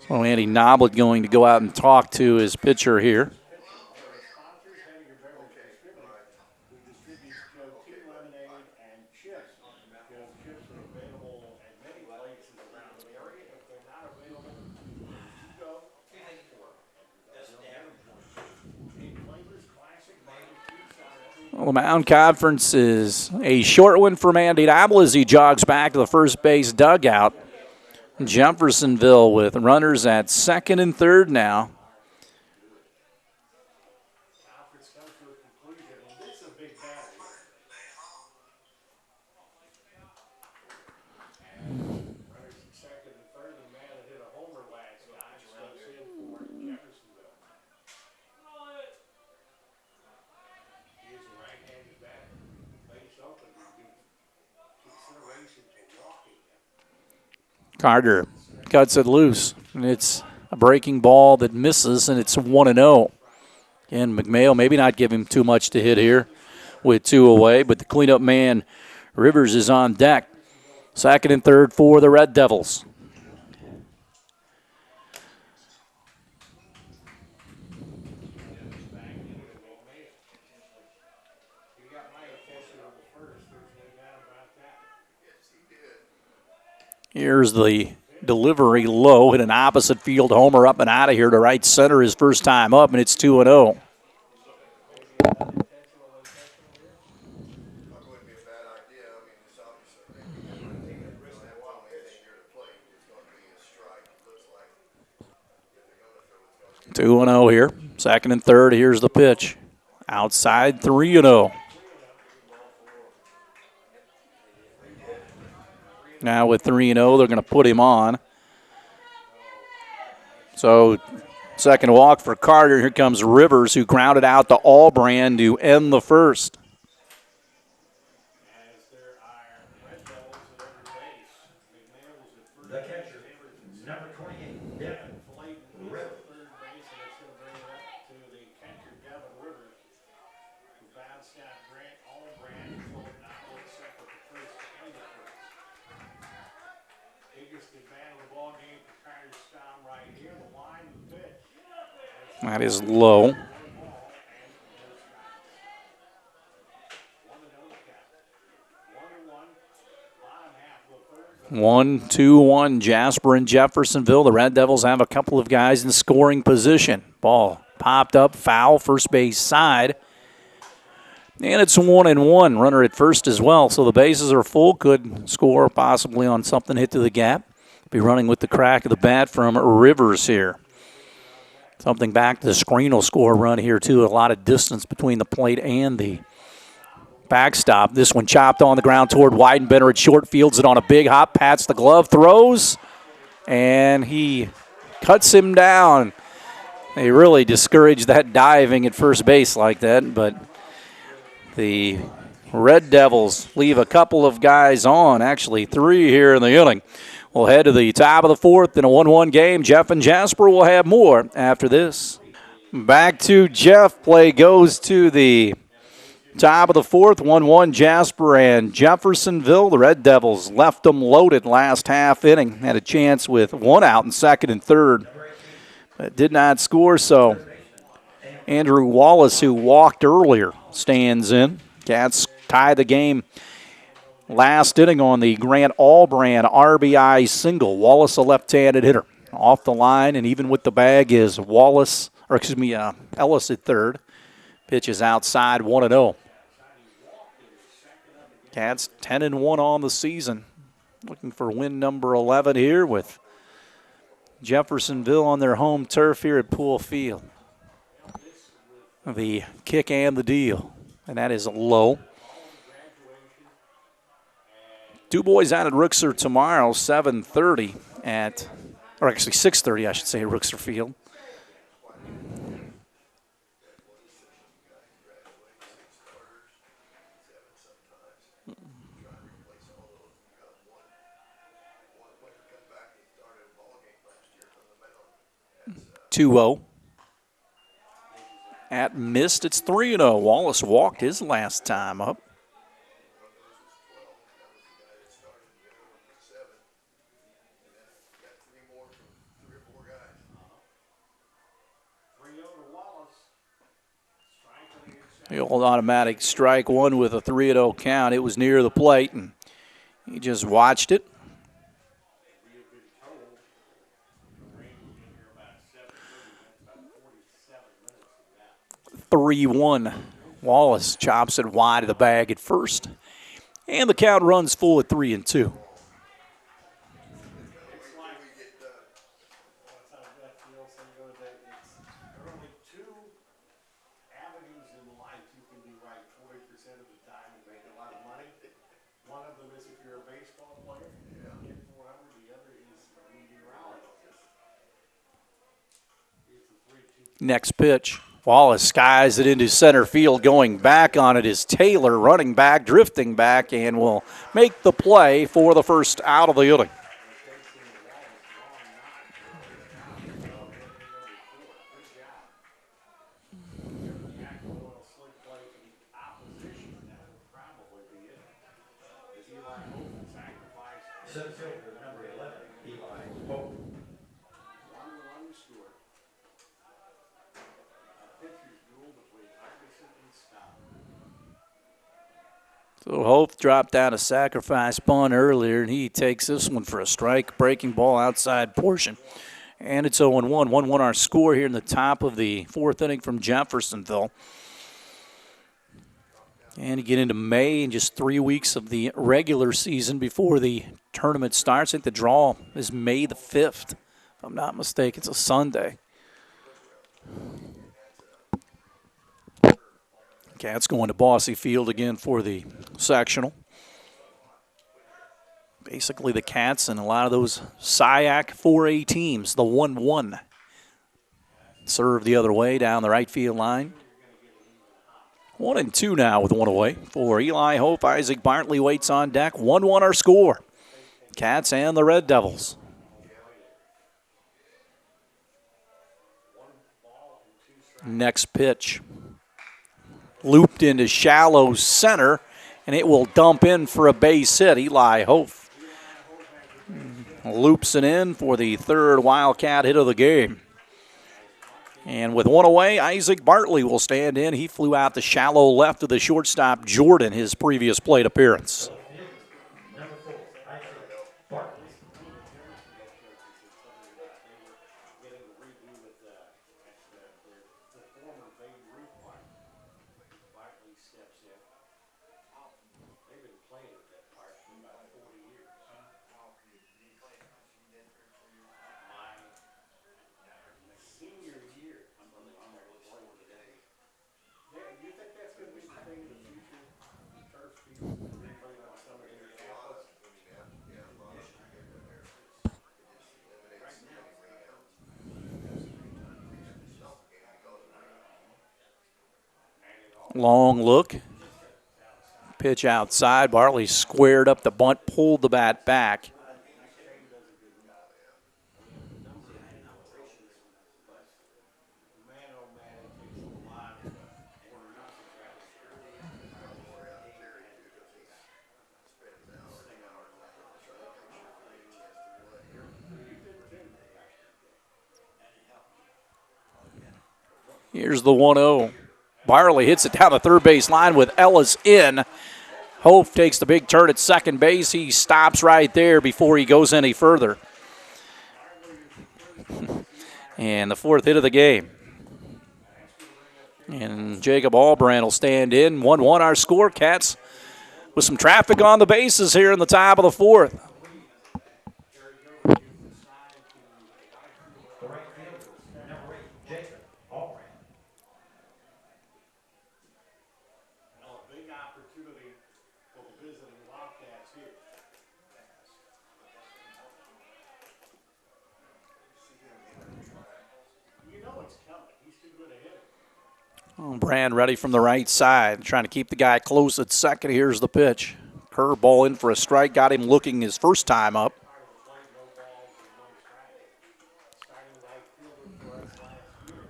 So Andy Noblet going to go out and talk to his pitcher here. Sponsors, Henniger Beverage Distributing, who distributes Joe Tea Lemonade and chips. Joe's chips are available at many places around the area. If they're not available, you go pay for it. Eight flavors, classic, barbecue, sour cream. Well, the Mountain Conference is a short one for Andy Noblet as he jogs back to the first base dugout. Jeffersonville with runners at second and third now. Conference comes to a conclusion, and this is a big battle here. Runners at second and third, the man that hit a homer last night steps in for Jeffersonville. He is a right-handed batter. Base open, you give consideration to walking him. Carter cuts it loose, and it's a breaking ball that misses, and it's 1-0. Again, McMail maybe not give him too much to hit here with 2 away, but the cleanup man, Rivers, is on deck. Second and third for the Red Devils. You got my attention on the first, there's no doubt about that. Here's the delivery low, hit an opposite field homer up and out of here to right center his first time up, and it's 2-0. Two and 0 here. Second and third. Here's the pitch. Outside 3-0. Now with 3-0, they're going to put him on. So second walk for Carter. Here comes Rivers, who grounded out to Allbrand to end the first. As there are Red Devils at every base. McMail is at first. The catcher, number 28, Devin Flayton is at third base, and it's going to bring it up to the catcher, Devin Rivers, who bounced out Grant Allbrand, who pulled out with second to first to end the first. Biggest advantage of the ball game for Carter Stom right here. The line, the pitch. That is low. 1-2-1 Jasper and Jeffersonville. The Red Devils have a couple of guys in scoring position. Ball popped up, foul, first base side. And it's 1-1. Runner at first as well. So the bases are full. Could score possibly on something hit to the gap. Be running with the crack of the bat from Rivers here. Something back to the screen will score a run here, too. A lot of distance between the plate and the backstop. This one chopped on the ground toward Weidenbender at short. Fields it on a big hop. Pats the glove. Throws. And he cuts him down. They really discouraged that diving at first base like that, but the Red Devils leave a couple of guys on, actually 3 here in the inning. We'll head to the top of the 4th in a 1-1 game. Jeff and Jasper will have more after this. Back to Jeff. Play goes to the top of the 4th, 1-1 Jasper and Jeffersonville. The Red Devils left them loaded last half inning. Had a chance with 1 out in 2nd and 3rd. But did not score, so Andrew Wallace, who walked earlier, stands in. Cats tie the game last inning on the Grant Allbrand RBI single. Wallace, a left-handed hitter. Off the line, and even with the bag is Ellis at third. Pitch is outside, 1-0. Cats 10-1 on the season. Looking for win number 11 here with Jeffersonville on their home turf here at Poole Field. The kick and the deal, and that is low. Two boys out at Rooksor tomorrow, 7:30 or actually 6:30, I should say, at Rooksor Field. (2-0) at missed. It's 3-0. Wallace walked his last time up. The old automatic strike one with a 3-0 count. It was near the plate, and he just watched it. 3-1. Wallace chops it wide of the bag at first. And the count runs full at 3-2. Next pitch. Wallace skies it into center field. Going back on it is Taylor, running back, drifting back, and will make the play for the first out of the inning. So Hope dropped down a sacrifice bunt earlier, and he takes this one for a strike. Breaking ball outside portion. And it's 0-1. 1-1 our score here in the top of the 4th inning from Jeffersonville. And you get into May and just 3 weeks of the regular season before the tournament starts. I think the draw is May the 5th, if I'm not mistaken. It's a Sunday. Cats going to Bossy Field again for the sectional. Basically the Cats and a lot of those SIAC 4A teams, the 1-1. Serve the other way down the right field line. 1-2 now with 1 away for Eli Hope. Isaac Bartley waits on deck. 1-1 our score. Cats and the Red Devils. Next pitch. Looped into shallow center, and it will dump in for a base hit. Eli Hope loops it in for the 3rd Wildcat hit of the game. And with 1 away, Isaac Bartley will stand in. He flew out the shallow left of the shortstop, Jordan, his previous plate appearance. Steps in. Long look. Pitch outside. Bartley squared up the bunt, pulled the bat back. Here's the 1-0. Barley hits it down the third base line with Ellis in. Hope takes the big turn at second base. He stops right there before he goes any further. And the fourth hit of the game. And Jacob Albrand will stand in. 1-1 our score. Cats with some traffic on the bases here in the top of the fourth. The right fielder, number 8, Jacob Allbrand. Well, a big opportunity for the visiting Wildcats here. You know it's coming. He's too good a hitter. Brand ready from the right side, trying to keep the guy close at second. Here's the pitch. Curveball in for a strike, got him looking his first time up. Starting right fielder for us last year.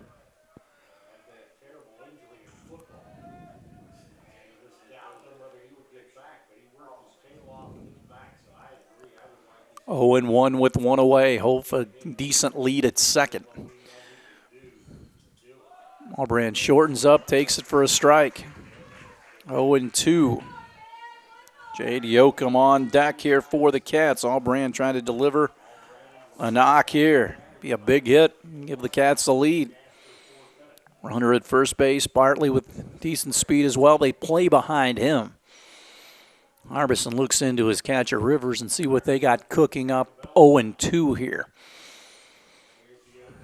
Had that terrible injury in football. And it was doubtful whether he would get back, but he worked his tail off with his back, so I agree. I would like 0-1 with one away. Hope a decent lead at second. Albrand shortens up, takes it for a strike. 0-2. Jade Yoakum on deck here for the Cats. Albrand trying to deliver a knock here. Be a big hit, give the Cats the lead. Runner at first base, Bartley with decent speed as well. They play behind him. Harbison looks into his catcher Rivers and see what they got cooking up. 0-2 here.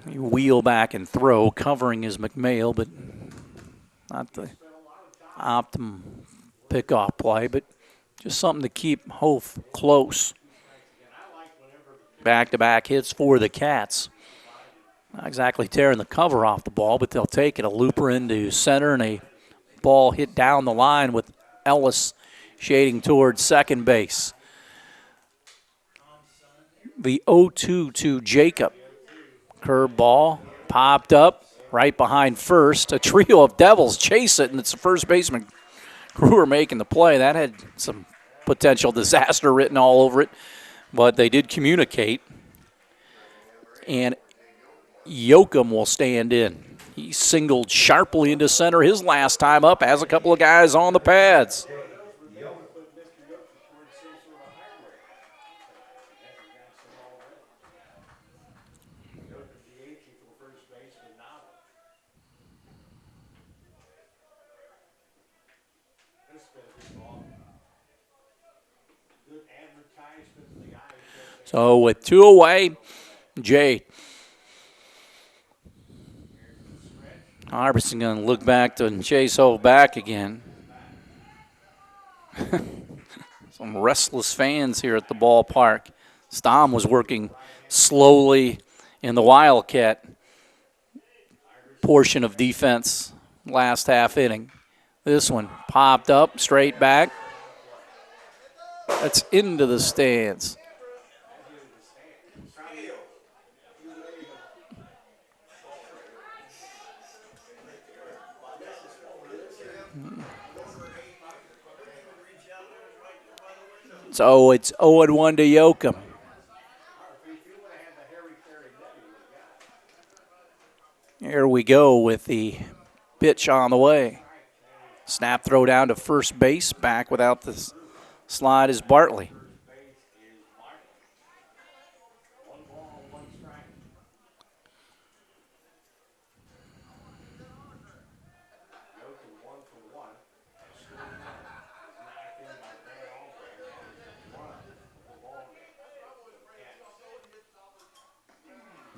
You wheel back and throw, covering his McMail, but not the optimum pickoff play, but just something to keep Hof close. Back-to-back hits for the Cats. Not exactly tearing the cover off the ball, but they'll take it. A looper into center and a ball hit down the line with Ellis shading towards second base. The 0-2 to Jacob. Curveball popped up right behind first. A trio of Devils chase it, and it's the first baseman Brewer making the play. That had some potential disaster written all over it, but they did communicate. And Yoakum will stand in. He singled sharply into center his last time up, has a couple of guys on the pads. So with two away, Jay Harbison going to look back to chase Hope back again. Some restless fans here at the ballpark. Stom was working slowly in the Wildcat portion of defense last half inning. This one popped up, straight back. That's into the stands. So it's 0-1 to Yoakum. Here we go with the pitch on the way. Snap throw down to first base. Back without the slide is Bartley.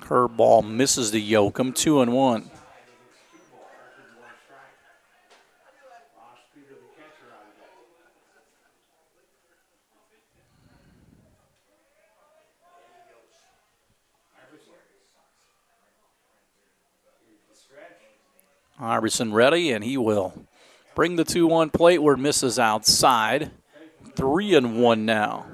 Curveball misses the Yoakum, 2-1. Harbison ready, and he will Bring the 2-1 plate where misses outside. 3-1 now.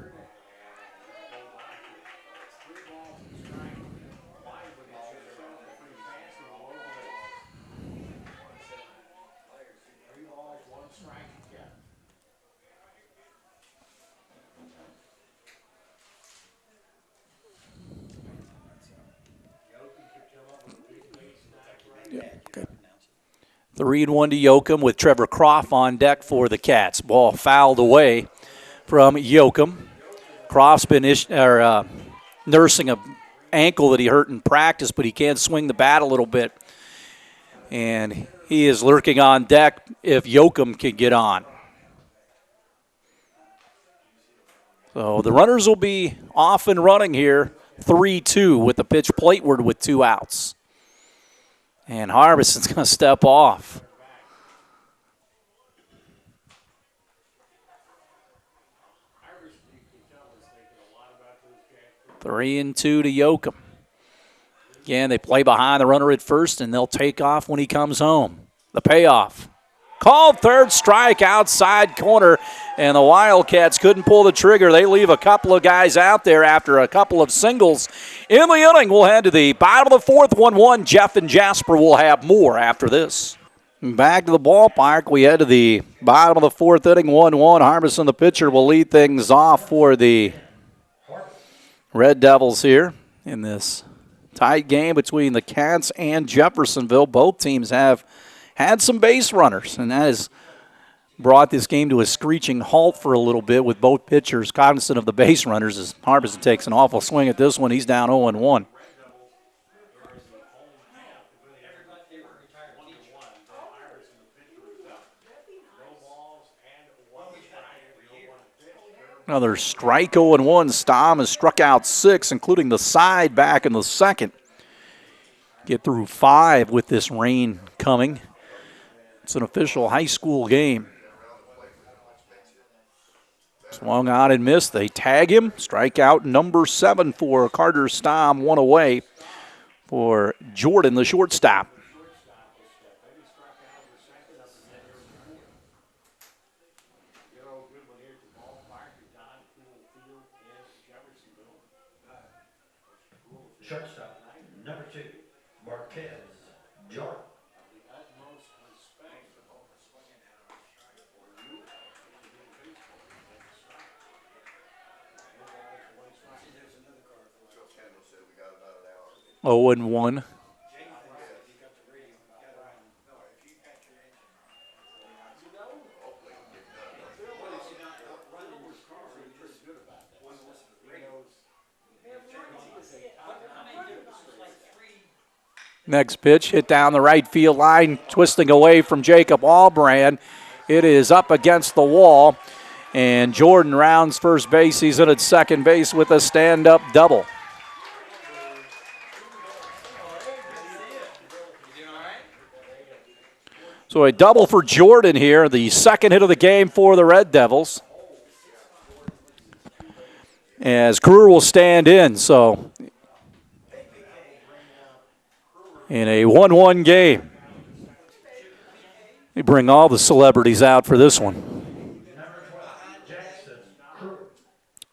Okay. 3-1 to Yoakum with Trevor Croft on deck for the Cats. Ball fouled away from Yoakum. Croft's been nursing an ankle that he hurt in practice, but he can swing the bat a little bit. And he is lurking on deck if Yoakum can get on. So the runners will be off and running here, 3-2 with the pitch plateward with 2 outs. And Harbison's going to step off. 3-2 to Yoakum. Again, they play behind the runner at first, and they'll take off when he comes home. The payoff. Called third strike outside corner, and the Wildcats couldn't pull the trigger. They leave a couple of guys out there after a couple of singles in the inning. We'll head to the bottom of the fourth, 1-1. Jeff and Jasper will have more after this. Back to the ballpark. We head to the bottom of the fourth inning, 1-1. Harbison, the pitcher, will lead things off for the Red Devils here in this tight game between the Cats and Jeffersonville. Both teams have had some base runners, and that has brought this game to a screeching halt for a little bit with both pitchers cognizant of the base runners as Harbison takes an awful swing at this one. He's down 0-1. Another strike, 0-1. Stamm has struck out 6, including the side back in the second. Get through 5 with this rain coming. It's an official high school game. Swung on and missed. They tag him. Strikeout number 7 for Carter Stamm. 1 away for Jordan, the shortstop. Shortstop, number 2, Marquez Jordan. Oh and 1. Next pitch hit down the right field line, twisting away from Jacob Allbrand. It is up against the wall, and Jordan rounds first base. He's in at second base with a stand-up double. So a double for Jordan here, the second hit of the game for the Red Devils. As Crewer will stand in, so in a 1-1 game. They bring all the celebrities out for this one.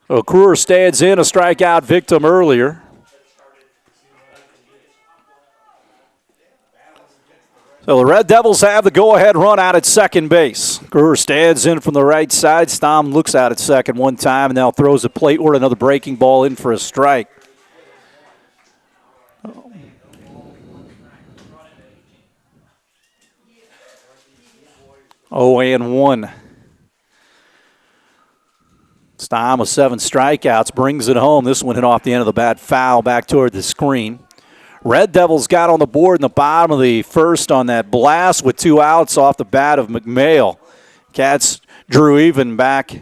So Crewer stands in, a strikeout victim earlier. So the Red Devils have the go-ahead run out at second base. Crewer stands in from the right side. Stamm looks out at second one time and now throws a plateward, another breaking ball in for a strike. 0-1. Stamm with 7 strikeouts brings it home. This one hit off the end of the bat, foul back toward the screen. Red Devils got on the board in the bottom of the first on that blast with 2 outs off the bat of McMail. Cats drew even back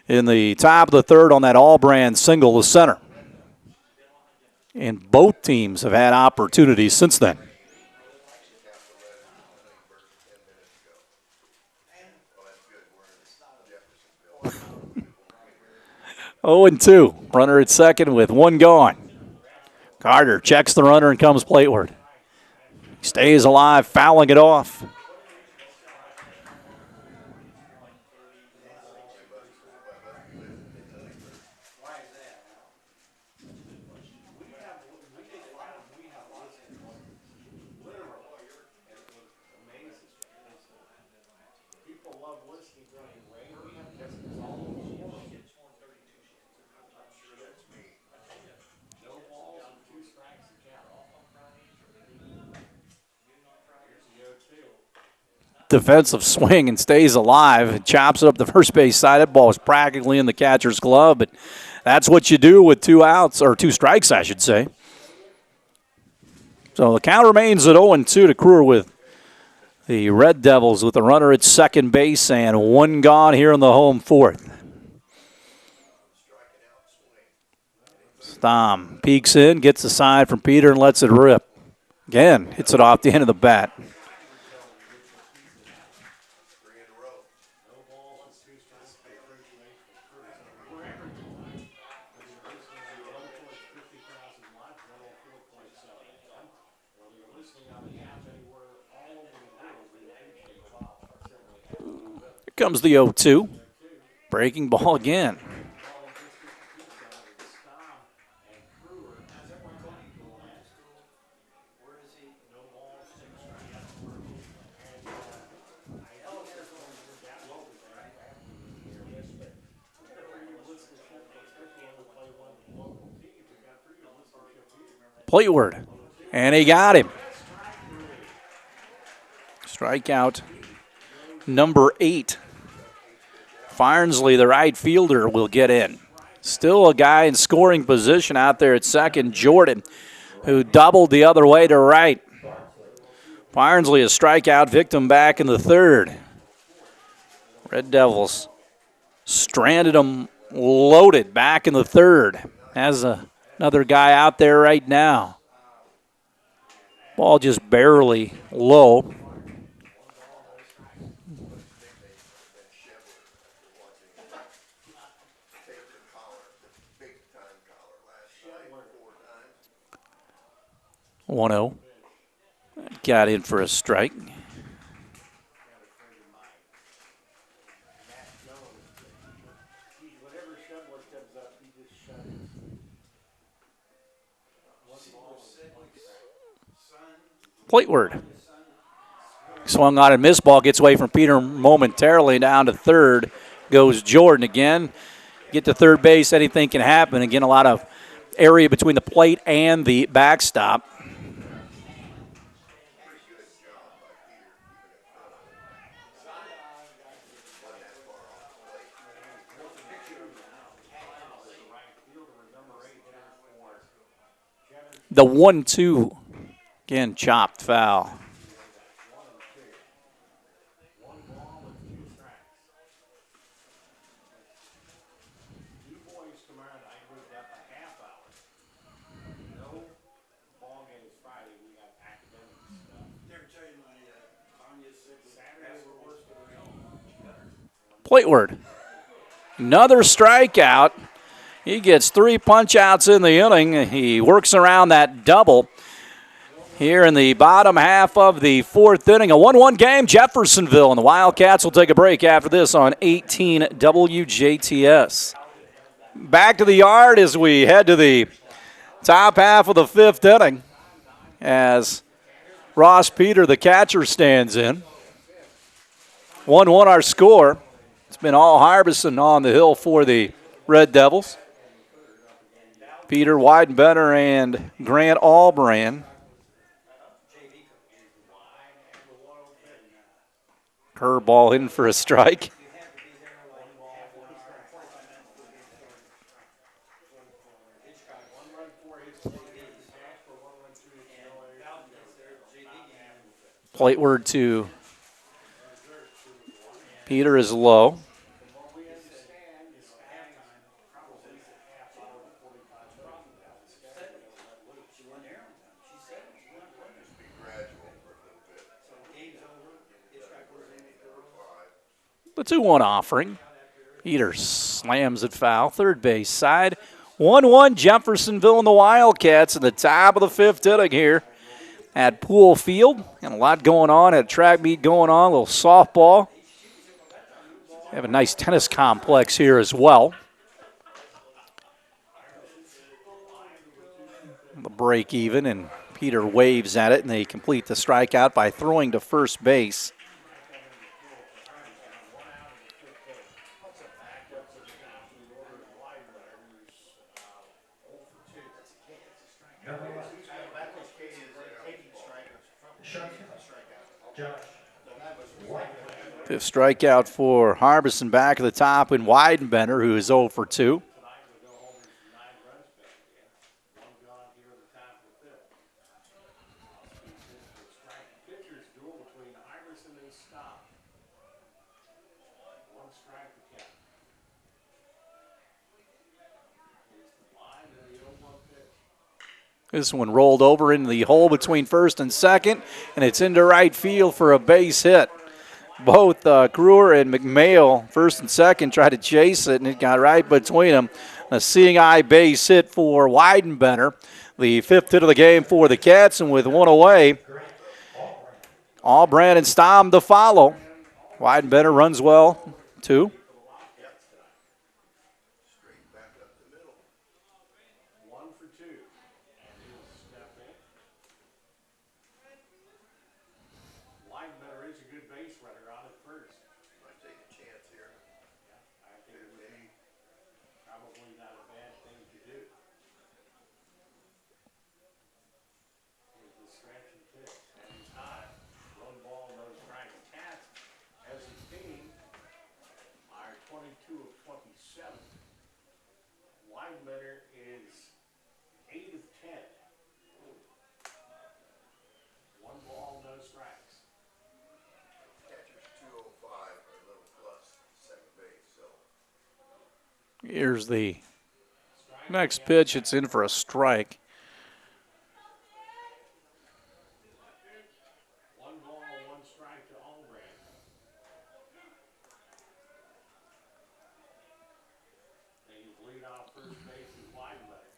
in the top of the third on that Allbrand single to center. And both teams have had opportunities since then. Oh and 2. Runner at second with 1 gone. Carter checks the runner and comes plateward. Stays alive, fouling it off. defensive swing and stays alive. It chops it up the first base side. That ball was practically in the catcher's glove, but that's what you do with 2 outs, or 2 strikes, I should say. So the count remains at 0-2 to Kruger with the Red Devils with a runner at second base and 1 gone here in the home 4th. Stom peeks in, gets the side from Peter, and lets it rip. Again, hits it off the end of the bat. Here comes the 0-2. Breaking ball again. Plateward, and he got him. Strikeout number 8. Farnsley, the right fielder, will get in. Still a guy in scoring position out there at second, Jordan, who doubled the other way to right. Farnsley, a strikeout victim back in the 3rd. Red Devils stranded him loaded back in the 3rd. Has another guy out there right now. Ball just barely low. One-0. Got in for a strike. Plateward. Swung on and missed ball, gets away from Peter momentarily. Down to 3rd goes Jordan again. Get to third base, anything can happen. Again, a lot of area between the plate and the backstop. The 1-2, again, chopped foul. Plateward, another strikeout. He gets 3 punch-outs in the inning. He works around that double here in the bottom half of the 4th inning. A 1-1 game, Jeffersonville, and the Wildcats will take a break after this on 18 WJTS. Back to the yard as we head to the top half of the 5th inning as Ross Peter, the catcher, stands in. 1-1 our score. It's been all Harbison on the hill for the Red Devils. Peter Weidenbender and Grant Allbrand. Curveball in for a strike. Plateward to Peter is low. The 2-1 offering. Peter slams it foul. Third base side. 1-1 Jeffersonville and the Wildcats in the top of the 5th inning here at Pool Field. And a lot going on, at a track meet going on, a little softball. We have a nice tennis complex here as well. The break even, and Peter waves at it, and they complete the strikeout by throwing to first base. Fifth strikeout for Harbison back at the top, and Weidenbender, who is 0 for 2. Tonight we go home with 9 runs back in. One gone here at the top of the fifth. Austin sends for a strike. Pitcher's duel between Iverson and Staub. 1 strike to count. Here's the line and the 0-1 pitch. This one rolled over into the hole between first and second, and it's into right field for a base hit. Both Brewer and McMail, first and second, tried to chase it, and it got right between them. A seeing eye base hit for Weidenbender, the 5th hit of the game for the Cats, and with 1 away, Allbrand and Staub to follow. Weidenbender runs well, 2. 1 for 2. And he'll step in. Weidenbender is a good base runner on at first. Might take a chance here. I think it would be probably not a bad thing to do. Here's the stretch and pitch, and he's high. 1 ball, no strike. Cats, as a team, are 22 of 27. Weidenbender is 8 of 10. 1 ball, no strikes. Catcher's 205 or a little plus second base, so Here's the next pitch. It's in for a strike. 1 ball, 1 strike to Allbrand. They lead off first base is Weidenbender.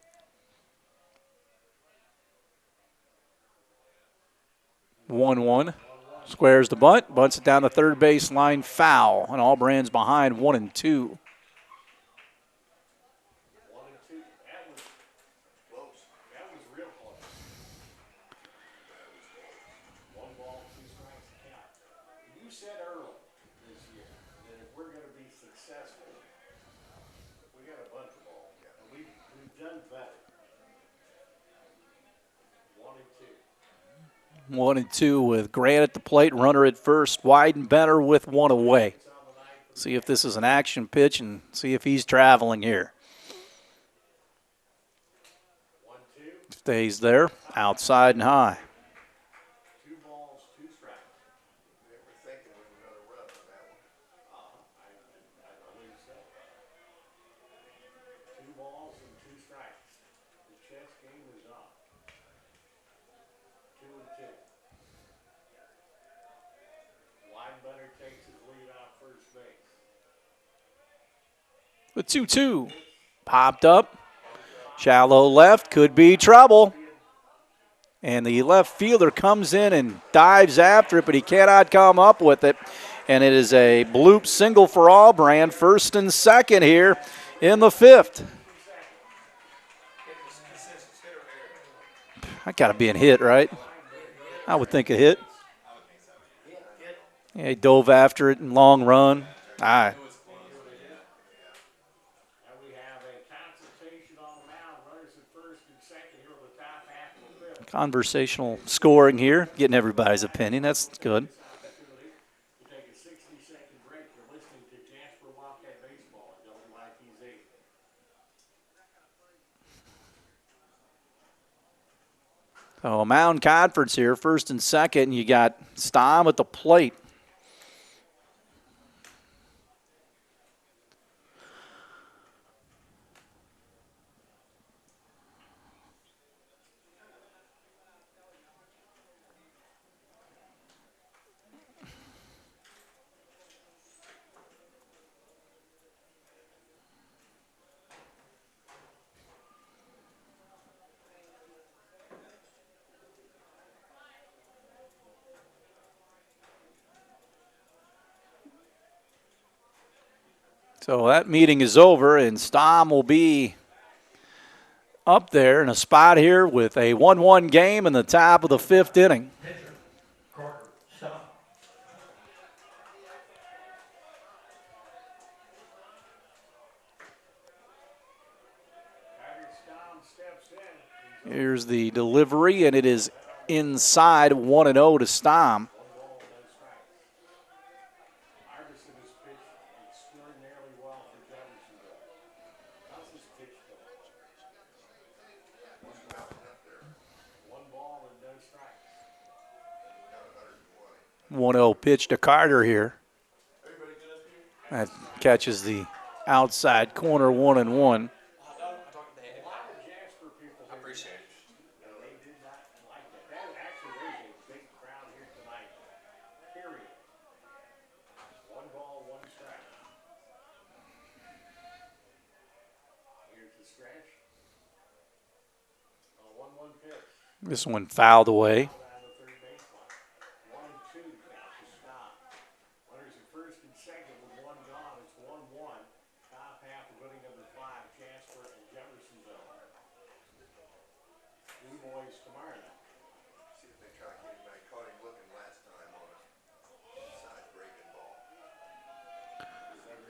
1-1. Squares the bunt, bunts it down the third base line, foul. And Allbrand's behind 1-2. 1 and 2. That was real close. 1 ball, 2 strikes to count. You said early this year that if we're going to be successful, we got to bunt the ball. And we've done better. 1 and 2. 1-2 with Grant at the plate, runner at first. Weidenbender with 1 away. See if this is an action pitch and see if he's traveling here. 1-2. Stays there, outside and high. 2 balls, 2 strikes. they were thinking of another run on that one. I believe so. 2 balls and 2 strikes. The chess game is on. 2 and 2. Weidenbender takes his lead off first base. The 2-2 popped up. Shallow left, could be trouble. And the left fielder comes in and dives after it, but he cannot come up with it. And it is a bloop single for Allbrand, first and second here in the 5th. I got to be a hit, right? I would think a hit. Yeah, he dove after it in long run. All right. And we have a consultation on the mound. Runners at first and second here on the top half of the 5th. Conversational scoring here, getting everybody's opinion. That's good. Opportunity to take a 60-second break. You're listening to Jasper Wildcat Baseball at WYTZ. So a mound conference here, first and second. You got Staub at the plate. So that meeting is over, and Staub will be up there in a spot here with a 1-1 game in the top of the 5th inning. Pitcher, Carter, Staub. Carter Staub steps in. Here's the delivery, and it is inside 1-0 to Staub. 1 ball, no strikes. 1-0 pitch to Carter here. That catches the outside corner, 1-1. A lot of Jasper people I here, appreciate it. they did not like that. That actually, there's a big crowd here tonight, period. 1 ball, 1 strike. Here's the stretch. A 1-1 pitch. This one fouled away. Down the third baseline. 1-2 now to stop. Runners at first and second with 1 gone. It's 1-1. Top half of inning number 5, Jasper and Jeffersonville. New boys tomorrow night. See if they try to get him. I caught him looking last time on a side breaking ball.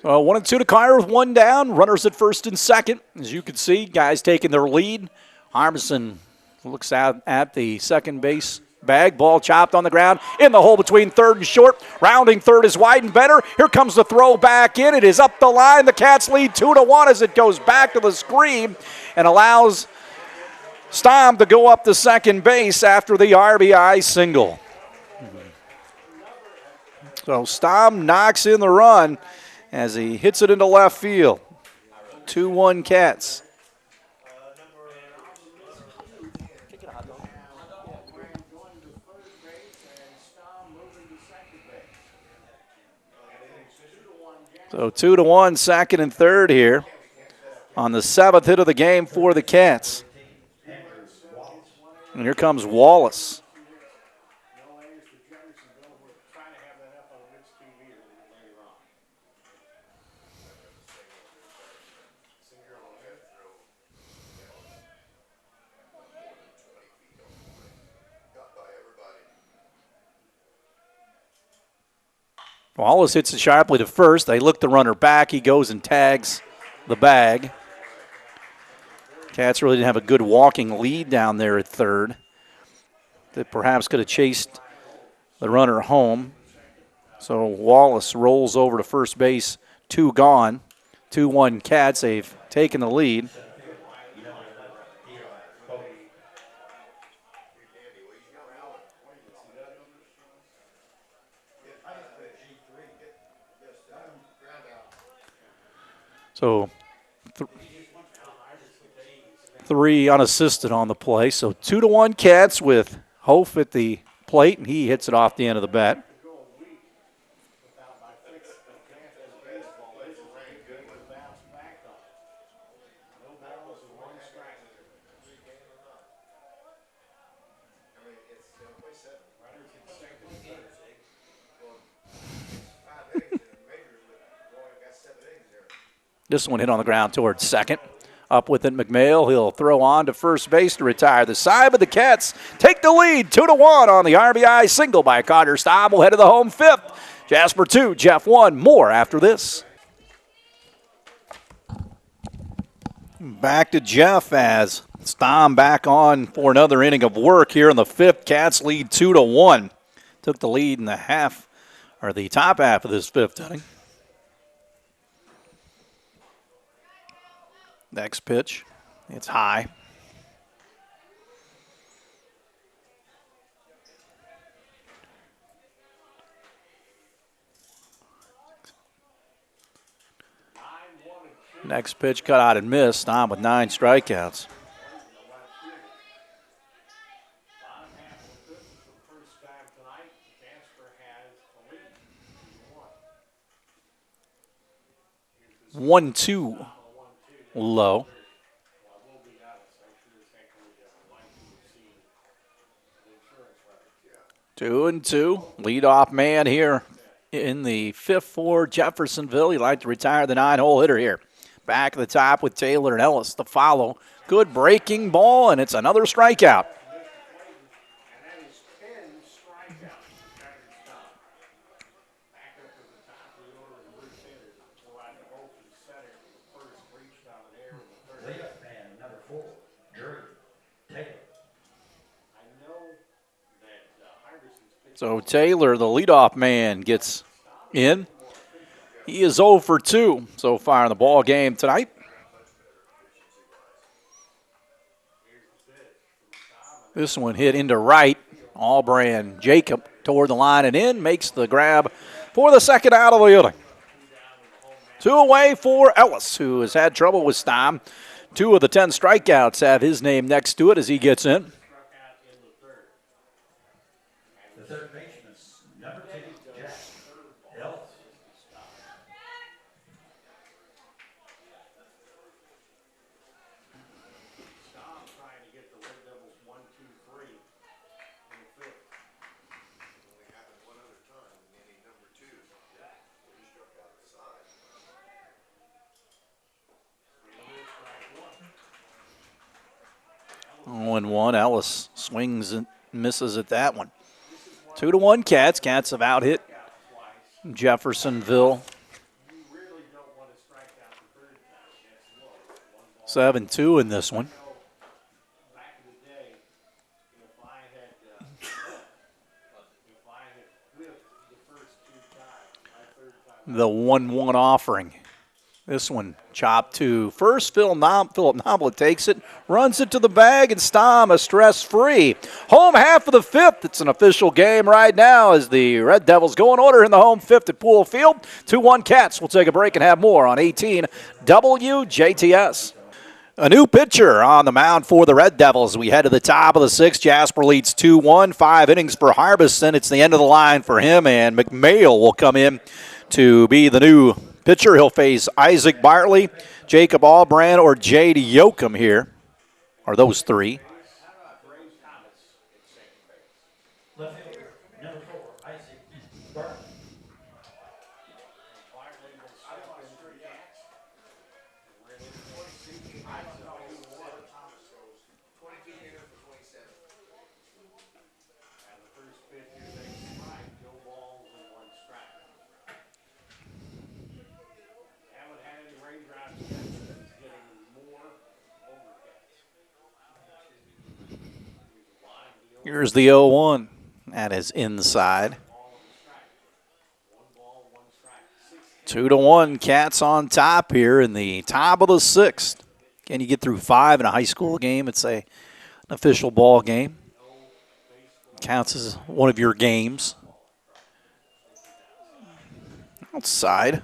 So 1-2 to Carter with 1 down. Runners at first and second. As you can see, guys taking their lead. Harbison looks out at the second base bag. Ball chopped on the ground in the hole between third and short. Rounding third is wide and better. Here comes the throw back in. It is up the line. The Cats lead 2-1 as it goes back to the screen and allows Stom to go up to second base after the RBI single. So Stom knocks in the run as he hits it into left field. 2-1 Cats. So 2-1, second and third here on the 7th hit of the game for the Cats. And here comes Wallace. No errors for Jeffersonville. We're trying to have that up on Rich TV later on. Singer on the head throw. Got by everybody. Wallace hits it sharply to first. They look the runner back. He goes and tags the bag. Cats really didn't have a good walking lead down there at third. That perhaps could have chased the runner home. So Wallace rolls over to first base, 2 gone. 2-1 Cats. They've taken the lead. So 3 unassisted on the play. So 2-1 Cats with Hof at the plate, and he hits it off the end of the bat. Without my fix, the Panthers baseball, this is a good to bounce back on. No balls and 1 strike. Runners at second and third. 5 innings in the majors, but boy, got 7 innings there. This one hit on the ground towards second. Up with it, McMail. He'll throw on to first base to retire the side, but the Cats take the lead 2-1 on the RBI single by Carter Staub. Will head to the home 5th. Jasper 2, Jeff 1. More after this. Back to Jeff as Stom back on for another inning of work here in the 5th. Cats lead 2-1. Took the lead in the top half of this 5th inning. Next pitch, it's high. Next pitch cut out and missed. Stom with 9 strikeouts. Bottom half of the 5th is the first time tonight. Jasper has the lead. 1-2 low. Well, we'll be honest. I sure as heck would have liked to have seen the insurance record. 2-2. Leadoff man here in the 5th for Jeffersonville. He'd like to retire the 9-hole hitter here. Back at the top with Taylor and Ellis to follow. Good breaking ball, and it's another strikeout. And that is 10 strikeouts for Carter Staub. Back up to the top of the order of Bruce Sanders. Go out to open center. The first reached out in air with the third. Leadoff man, number 4, Drew Taylor. I know that Iverson's pitch. So Taylor, the leadoff man, gets in. He is 0 for 2 so far in the ball game tonight. This one hit into right Allbrand Jacob toward the line and in, makes the grab for the second out of the inning. 2 away for Ellis, who has had trouble with Stom. 2 of the 10 strikeouts have his name next to it as he gets in. The third baseman, number 2, Jack Ellis. Tom trying to get the Red Devils 1, 2, 3 in the fifth. Only happened one other time in inning number 2. He struck out the side. 0-1. Ellis swings and misses at that one. 2-1 Cats. Cats have out hit Jeffersonville. You really don't want to strike out the third time against Lowe. 7-2 in this one. Back in the day, if I had whipped the first 2 times, my third time. The 1-1 offering. This one chopped to first. Philip Noblet takes it, runs it to the bag, and Stom is stress-free. Home half of the fifth. It's an official game right now as the Red Devils go in order in the home fifth at Poole Field. 2-1 Cats. We'll take a break and have more on 18 WJTS. A new pitcher on the mound for the Red Devils. We head to the top of the sixth. Jasper leads 2-1. 5 innings for Harbison. It's the end of the line for him, and McMail will come in to be the new pitcher. He'll face Isaac Bartley, Jacob Allbrand, or Jade Yoakum here. Are those 3? Left fielder, number 4, Isaac Bartley. Here's the 0-1. That is inside. 2-1. Cats on top here in the top of the sixth. Can you get through 5 in a high school game? It's an official ball game. Counts as one of your games. Outside.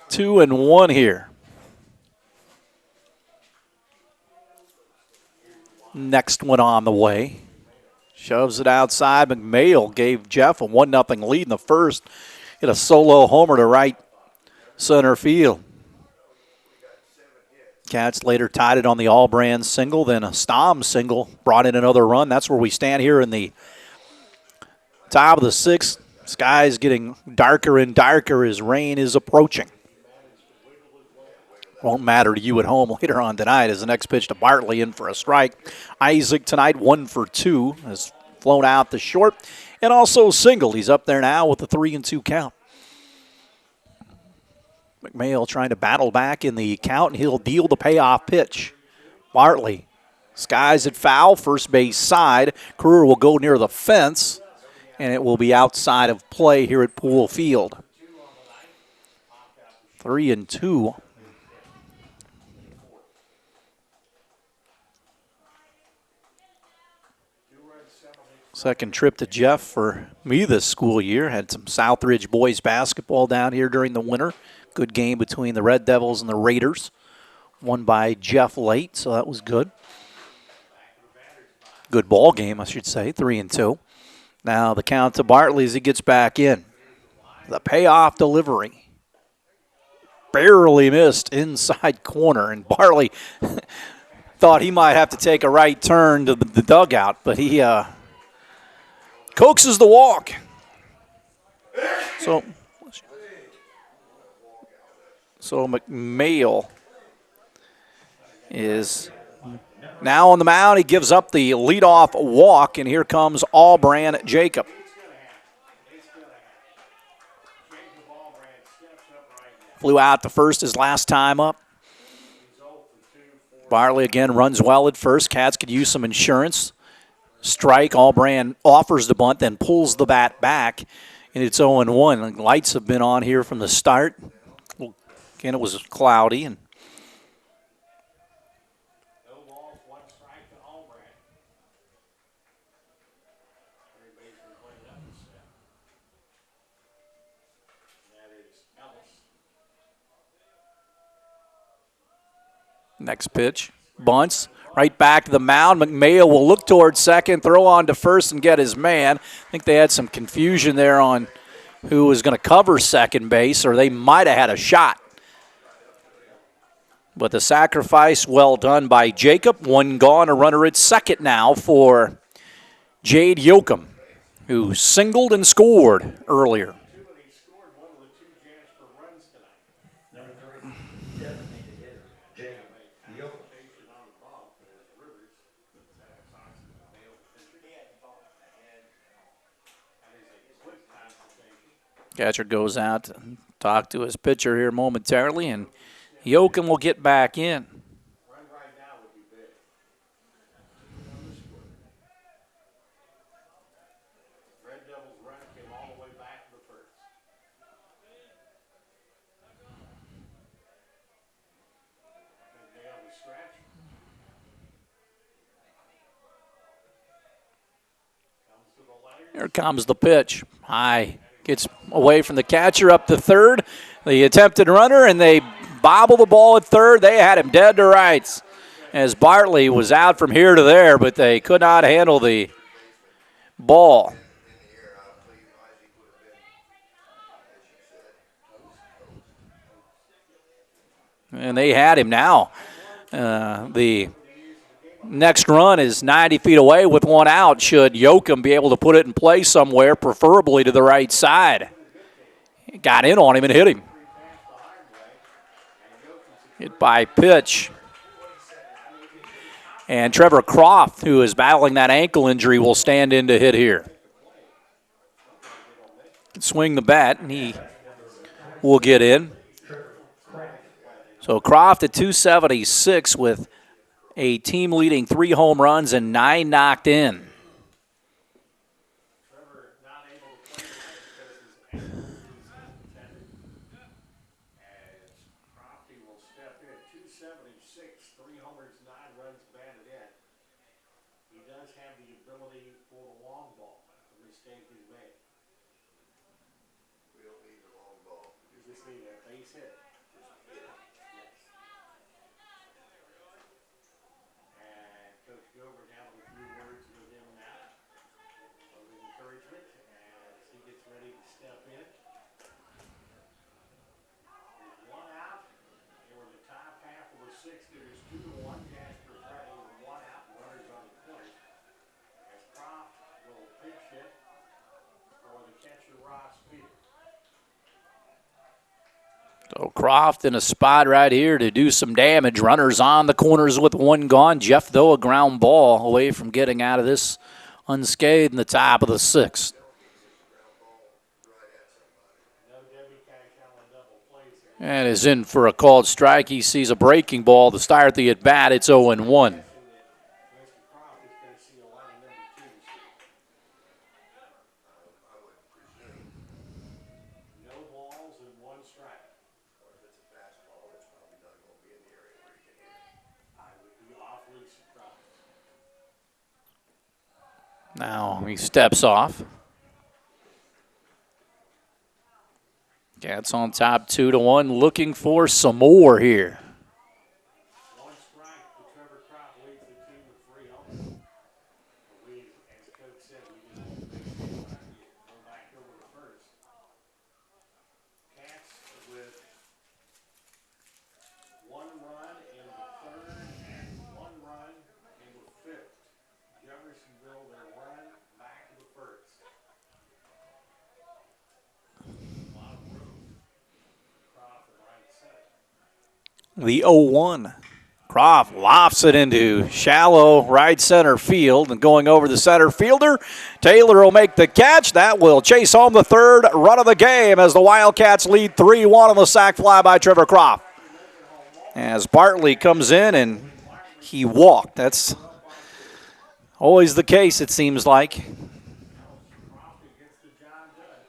2-1 here. Next one on the way. Shoves it outside. McMail gave Jeff a 1-0 lead in the first. Hit a solo homer to right center field. Cats later tied it on the Allbrand single. Then a Stom single brought in another run. That's where we stand here in the top of the sixth. Sky's getting darker and darker as rain is approaching. Won't matter to you at home later on tonight as the next pitch to Bartley in for a strike. Isaac tonight 1 for 2 has flown out the short and also single. He's up there now with the 3-2 count. McMail trying to battle back in the count, and he'll deal the payoff pitch. Bartley skies it foul, first base side. Crewer will go near the fence, and it will be outside of play here at Poole Field. 3-2. Second trip to Jeff for me this school year. Had some Southridge boys basketball down here during the winter. Good game between the Red Devils and the Raiders. Won by Jeff late, so that was good. Good ball game, I should say, 3-2. Now the count to Bartley as he gets back in. The payoff delivery. Barely missed inside corner, and Bartley thought he might have to take a right turn to the dugout, but he coaxes the walk. So McMail is now on the mound. He gives up the leadoff walk, and here comes Allbrand Jacob. Flew out to first his last time up. Bartley again runs well at first. Cats could use some insurance. Strike. Allbrand offers the bunt, then pulls the bat back, and it's 0-1. Lights have been on here from the start. Again, it was cloudy, and Next pitch, bunts, right back to the mound. McMail will look towards second, throw on to first, and get his man. I think they had some confusion there on who was going to cover second base, or they might have had a shot. But the sacrifice well done by Jacob. One gone, a runner at second now for Jade Yoakum, who singled and scored earlier. He scored one of the 2 Jasper runs tonight. Number 3, designated hitter, Jacob Yoakum. On the ball, there's Rivers. That is a quick consultation. Catcher goes out to talk to his pitcher here momentarily, and Yoakum will get back in. Run right now would be big. Red Devils run came all the way back to the first. McNeil was scratching. Comes to the letter. Here comes the pitch. High. Gets away from the catcher up to third. The attempted runner, and they bobble the ball at third. They had him dead to rights as Bartley was out from here to there, but they could not handle the ball. And they had him now. The next run is 90 feet away with one out. Should Yoakum be able to put it in play somewhere, preferably to the right side. Got in on him and hit him. Hit by pitch. And Trevor Croft, who is battling that ankle injury, will stand in to hit here. Can swing the bat, and he will get in. So Croft at 276 with a team-leading 3 home runs and 9 knocked in. Trevor not able to play because his ankle is intended. As Crofty will step in, 276, 3 homers, 9 runs batted in. He does have the ability for the long ball. The mistake is made. We don't need the long ball. You just need a base hit. And Coach Gilbert having a few words with him now of encouragement as he gets ready to step in. There's 1 out. And we're in the top half of the 6th. There's 2-1. Jasper Friday with 1 out. Runners on the point. As Croft will pitch hit for the catcher Ross Peters. So Croft in a spot right here to do some damage. Runners on the corners with 1 gone. Jeff, though, a ground ball away from getting out of this unscathed in the top of the 6th. And is in for a called strike. He sees a breaking ball to start the at-bat. It's 0-1. Mr. Croft is going to see a lot of number 2s. I would presume, No balls and 1 strike. or if it's a fastball, it's probably not going to be in the area where you can hit it. I would be awfully surprised. Now he steps off. Cats on top 2-1, looking for some more here. 1 strike to Trevor Croft leads the team with 3 homers. We, as Coach said, we just want to make sure go back over to first. Cats with 1 run in the 3rd and 1 run in the 5th. Jeffersonville, their run back to the 1st. A lot of room. Croft at right center. The 0-1. Croft lofts it into shallow right center field, and going over the center fielder, Taylor will make the catch. That will chase home the 3rd run of the game as the Wildcats lead 3-1 on the sac fly by Trevor Croft. As Bartley comes in and he walked. That's always the case, it seems like. Crofty gets the job done.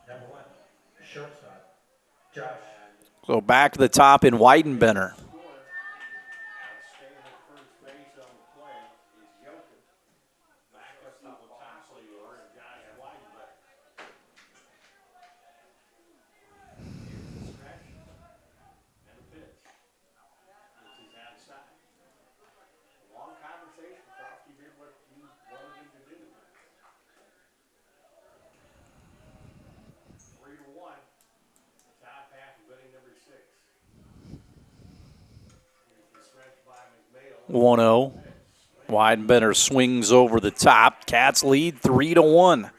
Number 1, shortstop, Josh. So back to the top in Weidenbender. Staying at first base on the play is Yoakum. Back up to the top of the order, Josh Weidenbach. Here's the stretch and the pitch. 1-0. Weidenbender swings over the top. Cats lead 3-1.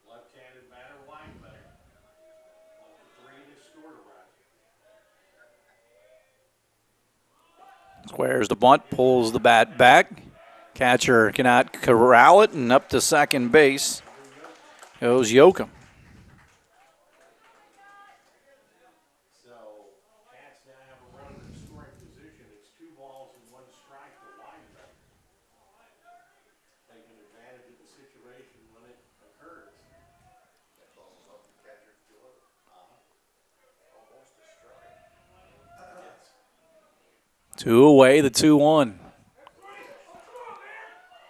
Left-handed batter, Wildcats. 3 to score to run. Squares the bunt, pulls the bat back. Catcher cannot corral it, and up to second base goes Yoakum. So, Cats now have a runner in scoring position. It's 2 balls and 1 strike to Wildcats. Taking advantage of the situation when it occurs. That ball's off the catcher's glove. Almost a strike. Yes. 2 away, the 2-1.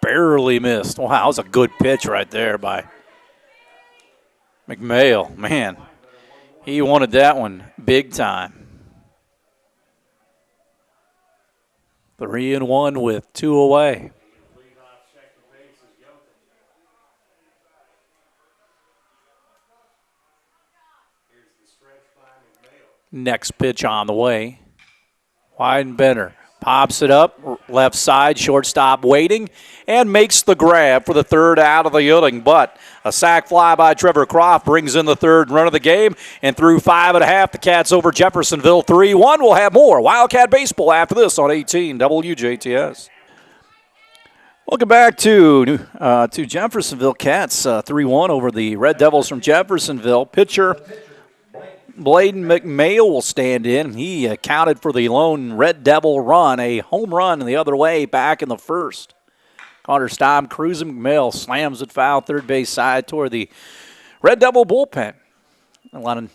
Barely missed. Wow, that was a good pitch right there by McMail. Man, he wanted that one big time. 3-1 with 2 away. Lead off second base is Yoakum. Here's the stretch by McMail. Next pitch on the way. Weidenbender pops it up, left side, shortstop waiting, and makes the grab for the third out of the inning. But a sac fly by Trevor Croft brings in the third run of the game, and through 5.5, the Cats over Jeffersonville 3-1. We'll have more Wildcat baseball after this on 18 WJTS. Welcome back to Jeffersonville. Cats 3-1 over the Red Devils from Jeffersonville. Pitcher Bladen McMail will stand in. He accounted for the lone Red Devil run, a home run the other way back in the first. Carter Staub cruising. McMail slams it foul third base side toward the Red Devil bullpen. A lot of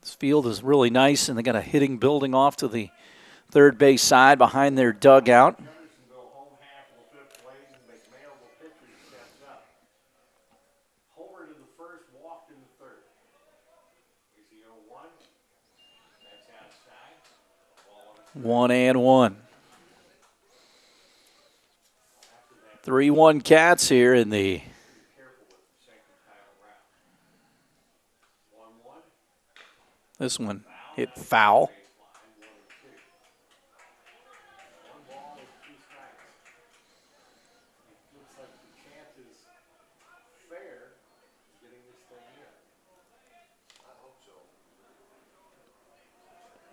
this field is really nice, and they got a hitting building off to the third base side behind their dugout. Jeffersonville home half will fifth Bladen. McMail will pitch as he steps up. Homer to the first, walked in the third. Here's the 0-1. That's outside. Ball 1-1. 3-1 Cats here in the careful with the second title round. 1-1. this one hit foul. Baseline, 1-2. 1 ball and 2 strikes. It looks like the chance is fair of getting this thing in. I hope so.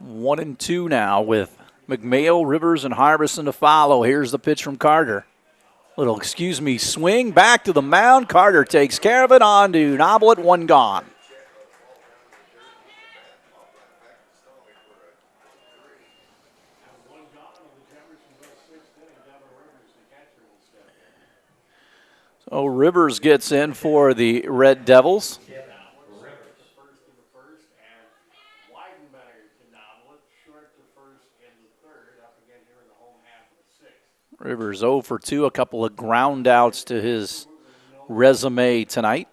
1-2 now with McMail, Rivers, and Harbison to follow. Here's the pitch from Carter. Little swing back to the mound. Carter takes care of it. On to Noblet, 1 gone. One gone in the Jeffersonville 6th inning. Devin Rivers, the catcher, will step in. So Rivers gets in for the Red Devils. Rivers. First in the first, and Weidenbender to Noblet, short to first in the third, up again here in the home half of the 6th. Rivers 0 for 2, a couple of ground outs to his resume tonight.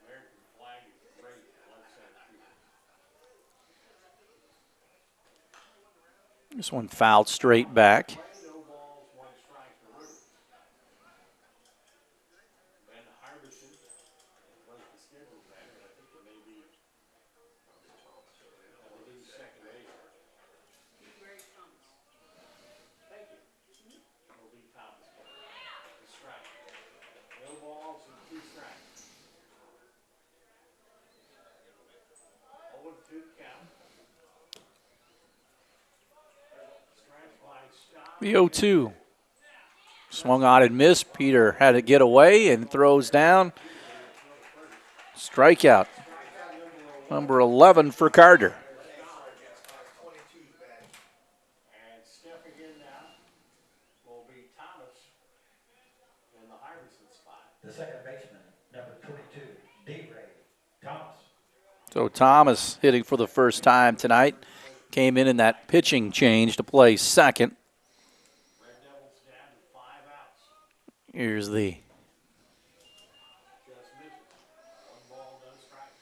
American flag is great left center field. This one fouled straight back. No balls, 1 strike to Rivers. Ben Harbison was the scheduled batter, but I think it may be the second base. Thank you. It'll be Thomas. The strike. No balls and 2 strikes. 0-2 count. Scratch by Staub. The 0-2. Swung on and missed. Peter had to get away and throws down. Strikeout. Number 11 for Carter. And stepping in now will be Thomas in the Harbison spot. The second baseman, number 22, D-Ray Thomas. So Thomas hitting for the first time tonight. Came in that pitching change to play second. Red Devils down to 5 outs. Here's the Just misses. 1 ball, no strikes.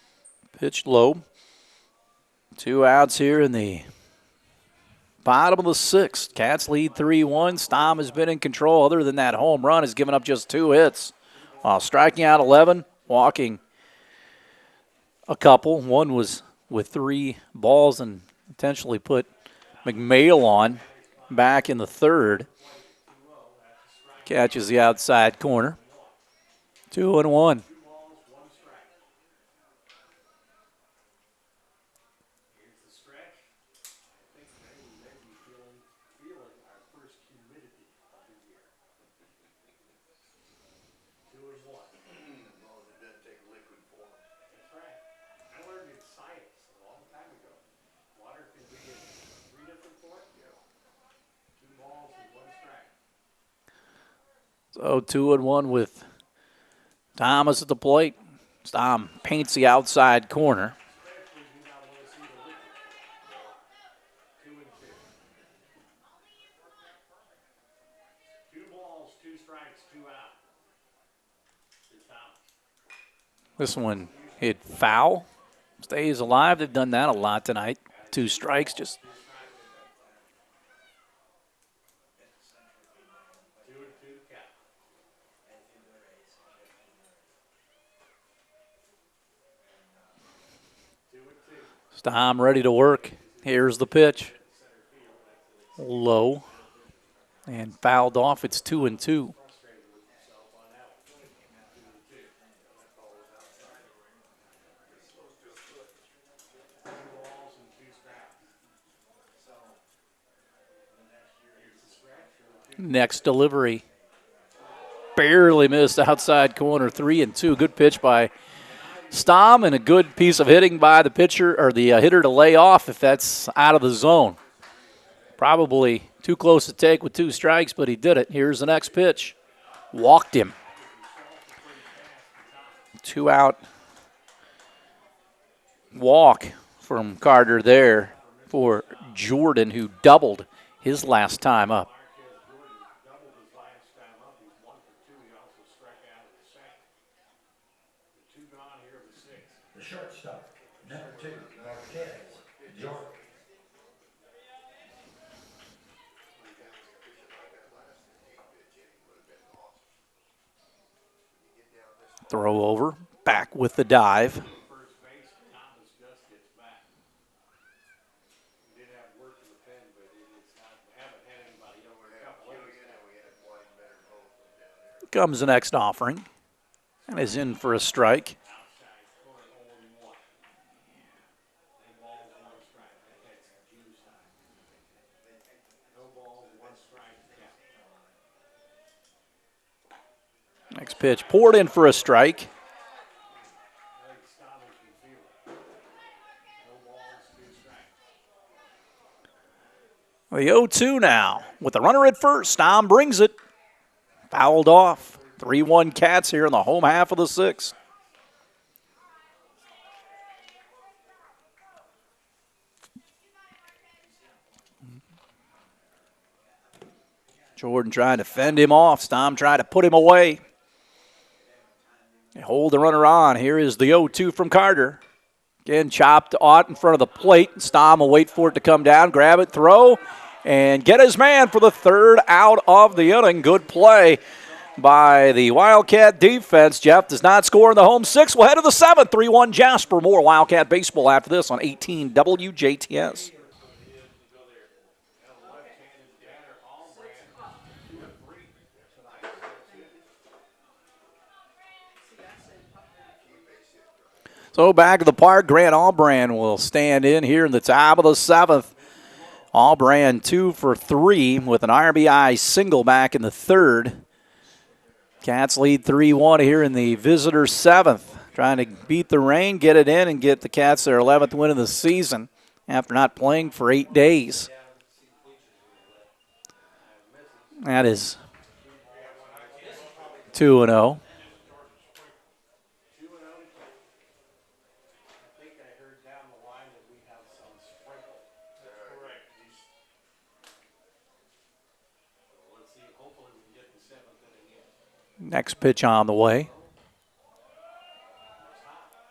pitch low. 2 outs here in the bottom of the 6th. Cats lead 3-1. Staub has been in control. Other than that home run, has given up just 2 hits. While striking out 11, walking a couple. One was with 3 balls and potentially put McMail on back in the third. Catches the outside corner. 2-1. As long as it doesn't take liquid form. That's right. I learned in science a long time ago. Water can be in 3 different forms. 2 balls and 1 strike. So 2-1 with Thomas at the plate. Tom paints the outside corner. Especially do not want to see the liquid form. 2 and 2. 2 balls, 2 strikes, 2 out. To Thomas. This one hit foul. Stays alive. They've done that a lot tonight. 2 strikes, just 2 and 2 count. Stom ready to work. Here's the pitch. Low. And fouled off. It's 2-2. Next delivery. Barely missed outside corner. 3-2. Good pitch by Stom and a good piece of hitting by the pitcher or the hitter to lay off if that's out of the zone. Probably too close to take with 2 strikes, but he did it. Here's the next pitch. Walked him. 2 out walk from Carter there for Jordan, who doubled his last time up. Doubled his last time up. He's 1 for 2. He also struck out in the second. The 2 gone here of the 6th. The shortstop, number 2, Marquez, Jordan. Throw over. Back with the dive. First base, Thomas just gets back. He did have work in the pen, but it's not, haven't had anybody over a couple innings now. Comes the next offering. And is in for a strike. Outside corner 0-1. 2 balls, 1 strike. That's June side. No balls, 1 strike count. Next pitch poured in for a strike. I think Stoddard can feel it. No balls, 2 strikes. The 0-2 now. With the runner at first, Stom brings it. Fouled off. 3-1 Cats here in the home half of the 6th. Jordan trying to fend him off. Stom trying to put him away. They hold the runner on. Here is the 0-2 from Carter. Again, chopped out in front of the plate. Stom will wait for it to come down, grab it, throw, and get his man for the 3rd out of the inning. Good play by the Wildcat defense. Jeff does not score in the home 6. We'll head to the 7th. 3-1 Jasper. More Wildcat baseball after this on 18 WJTS. So back at the park, Grant Allbrand will stand in here in the top of the 7th. Allbrand 2 for 3 with an RBI single back in the 3rd. Cats lead 3-1 here in the visitor 7th. Trying to beat the rain, get it in, and get the Cats their 11th win of the season after not playing for 8 days. That is 2-0. Next pitch on the way.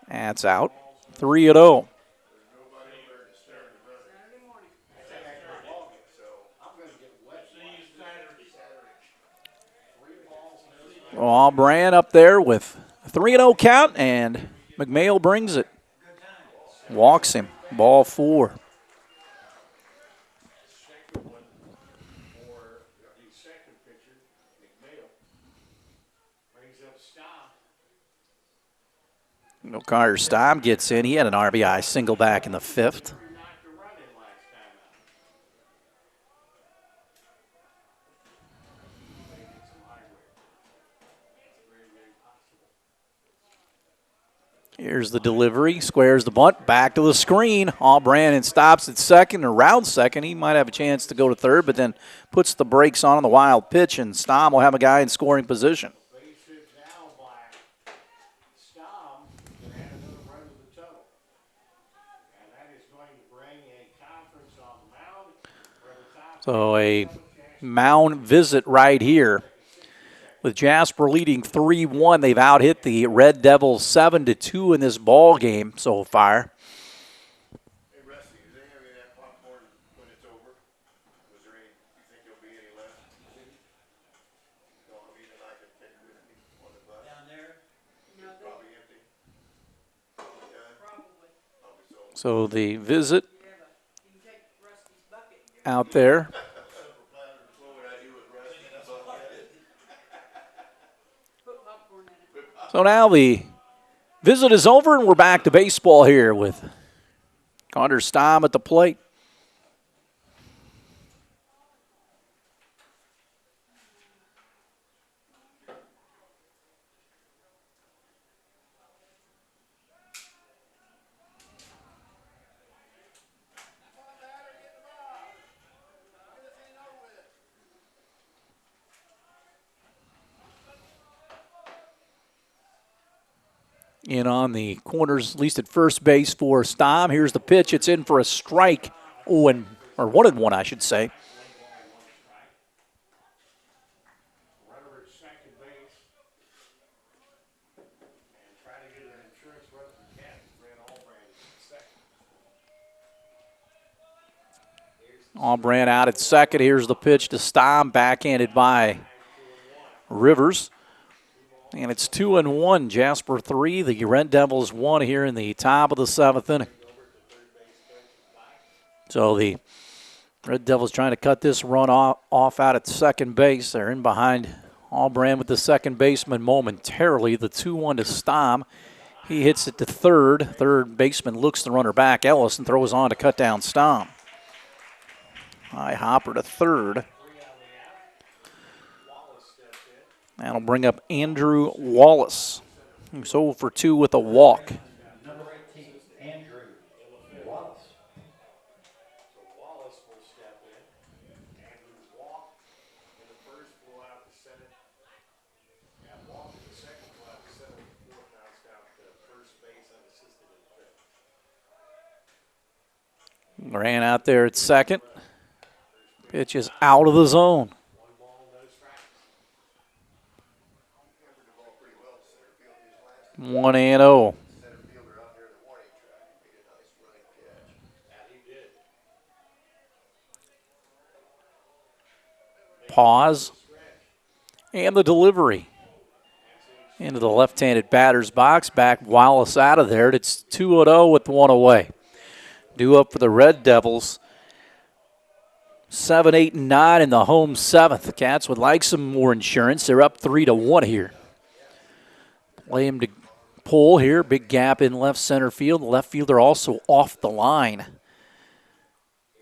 That's out. 3-0. Allbrand up there with a 3-0 count, and McMail brings it. walks him. Ball 4. Second one for the second pitcher, McNeil. Brings up Staub. Carter Staub gets in. He had an RBI single back in the 5th. Who knocked a run in last time out. They get some highway. Very, very possible. Here's the delivery. Squares the bunt. Back to the screen. Brandon stops at second, or round second. He might have a chance to go to third, but then puts the brakes on the wild pitch, and Staub will have a guy in scoring position. Base hit now by Staub. Can add another run to the total. And that is going to bring a conference on the mound for the top. So a mound visit right here. With Jasper leading 3-1, they've out-hit the Red Devils 7-2 in this ball game so far. Hey, Rusty, is there any of that popcorn when it's over? Was there any, you think there'll be any left? No, I mean, that I can take with me on the bus? Down there, No, they Probably empty. Yeah, probably, probably so. So the visit yeah, but you can take Rusty's bucket. out there. What would I do with Rusty in a bucket? Put popcorn in it. So now the visit is over, and we're back to baseball here with Carter Staub at the plate. In on the corners, at least at first base for Staub. Here's the pitch. It's in for a strike. Oh, or 1-1, I should say. Runner at second base. And try to get an insurance run from Cat. Ran Allbrand at second. Allbrand out at second. Here's the pitch to Staub, backhanded by Rivers. And it's 2-1. Jasper 3. The Red Devils 1 here in the top of the 7th inning. So the Red Devils trying to cut this run off out at second base. They're in behind Allbrand with the second baseman momentarily. The 2-1 to Staub. He hits it to third. Third baseman looks the runner back. Ellison throws on to cut down Staub. High hopper to third. That'll bring up Andrew Wallace, who's 0 for 2 with a walk. number 18, Andrew Wallace. So Wallace will step in. Andrew walk in the first, blow out the center. And walk in the second, blow out the center. The fourth bounced out to first base unassisted in the fifth. Ran out there at second. Pitch is out of the zone. 1-0. Center fielder out there in the warning track made a nice running catch. And he did. Pause. And the delivery. Into the left-handed batter's box. Back Wallace out of there. It's 2-0 with 1 away. Due up for the Red Devils. 7, 8, and 9 in the home 7th. The Cats would like some more insurance. They're up 3-1 here. Play him to pull here. Big gap in left center field. The left fielder also off the line.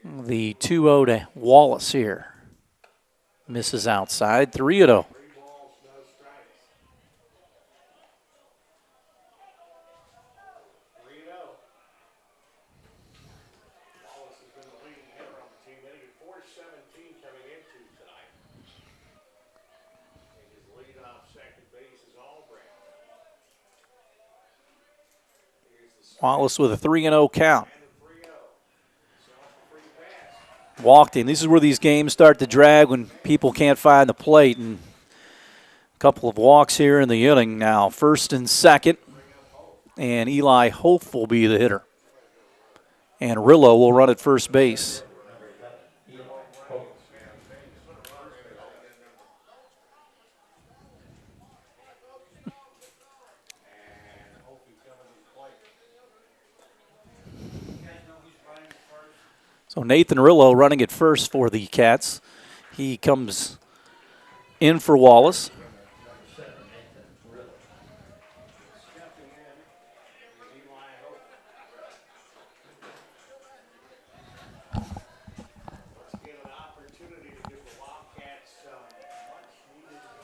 The 2-0 to Wallace here. Misses outside. 3-0. 3 balls, no strikes. 3-0. Wallace has been the leading hitter on the team, hitting at .417 coming into tonight. And his leadoff second base is Allbrand. Here's the Wallace with a 3-0 count. and the 3-0. So a free pass. Walked in. This is where these games start to drag when people can't find the plate. And a couple of walks here in the inning now. First and second. And Eli Hope will be the hitter. And Rillo will run at first base. And Hope he's coming to the plate. So Nathan Rillo running it first for the Cats. He comes in for Wallace.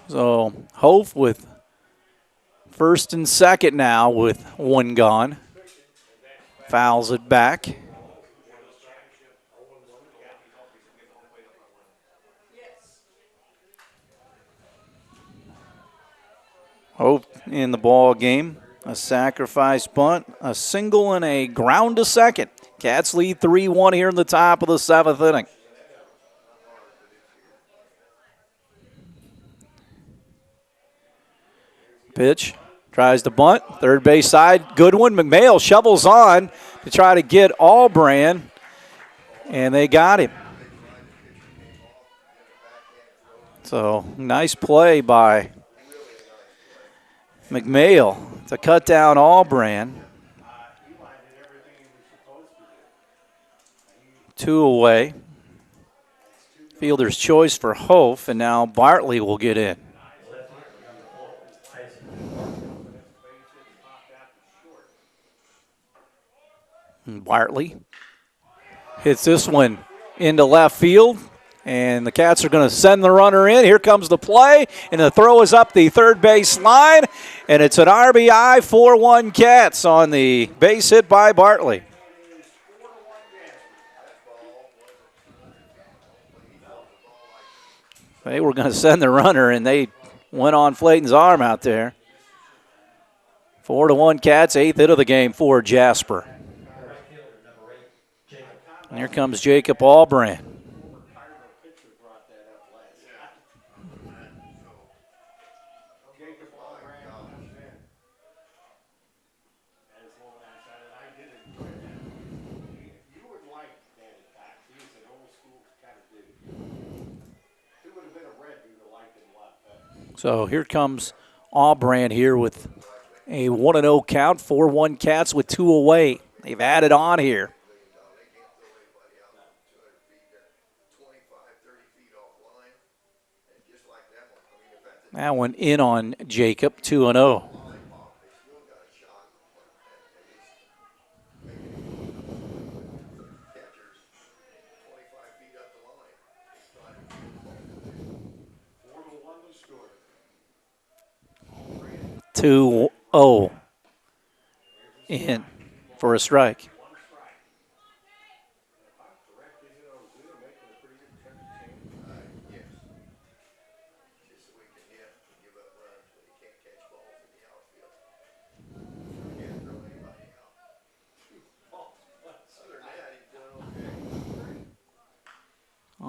So Hope with first and second now with one gone. Fouls it back. Hope in the ball game. A sacrifice bunt, a single, and a ground to second. Cats lead 3-1 here in the top of the 7th inning. Pitch, tries to bunt, third base side, good one. McMail shovels on to try to get Allbrand, and they got him. So, nice play by McMail to cut down Allbrand. 2 away. Fielder's choice for Hof, and now Bartley will get in. And Bartley hits this one into left field, and the Cats are going to send the runner in. Here comes the play, and the throw is up the third base line, and it's an RBI 4-1 Cats on the base hit by Bartley. They were going to send the runner, and they went on Flayton's arm out there. 4-1 Cats, 8th hit of the game for Jasper. And here comes Jacob Allbrand. So here comes Allbrand here with a 1-0 count, 4-1 Cats with 2 away. They've added on here. That one in on Jacob, 2-0. Two oh in for a strike.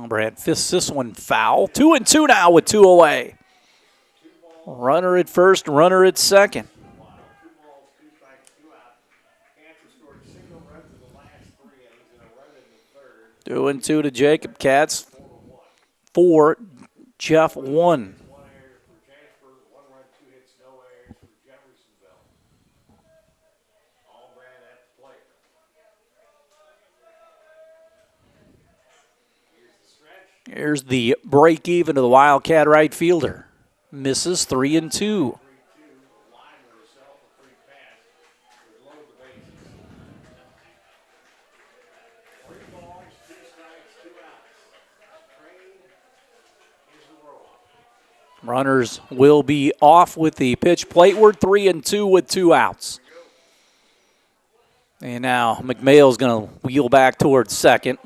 Brad fists this one foul. 2-2 now with 2 away. Runner at first, runner at second. 2-2 to Jacob. Cats 4, Jeff 1. Here's the break even to the Wildcat right fielder. Misses 3-2. Runners will be off with the pitch plateward, 3-2 with 2 outs. And now McMail's going to wheel back towards second.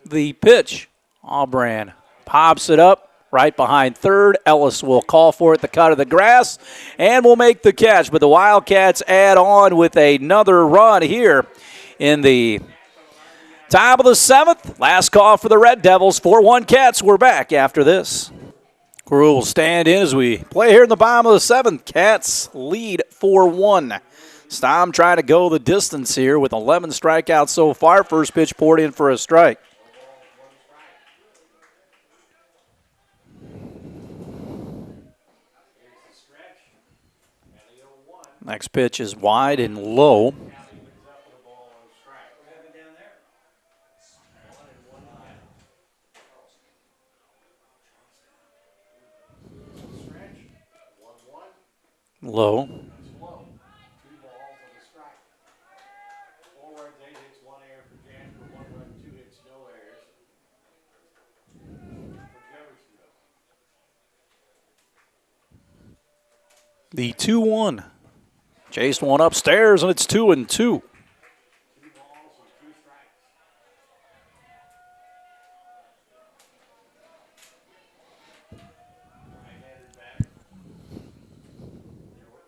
The pitch, Allbrand pops it up right behind third. Ellis will call for it, the cut of the grass, and will make the catch. But the Wildcats add on with another run here in the top of the 7th. Last call for the Red Devils. 4-1 Cats. We're back after this. Crew will stand in as we play here in the bottom of the 7th. Cats lead 4-1. Stom trying to go the distance here with 11 strikeouts so far. First pitch poured in for a strike. Next pitch is wide and low. Low. It's low. 2 balls and a strike. 4 runs, 8 hits, 1 error for Jasper. 1 run, 2 hits, no errors for Jeffersonville. The 2-1. Chased one upstairs, and it's 2-2. 2 balls and 2 strikes. Right-handed batter.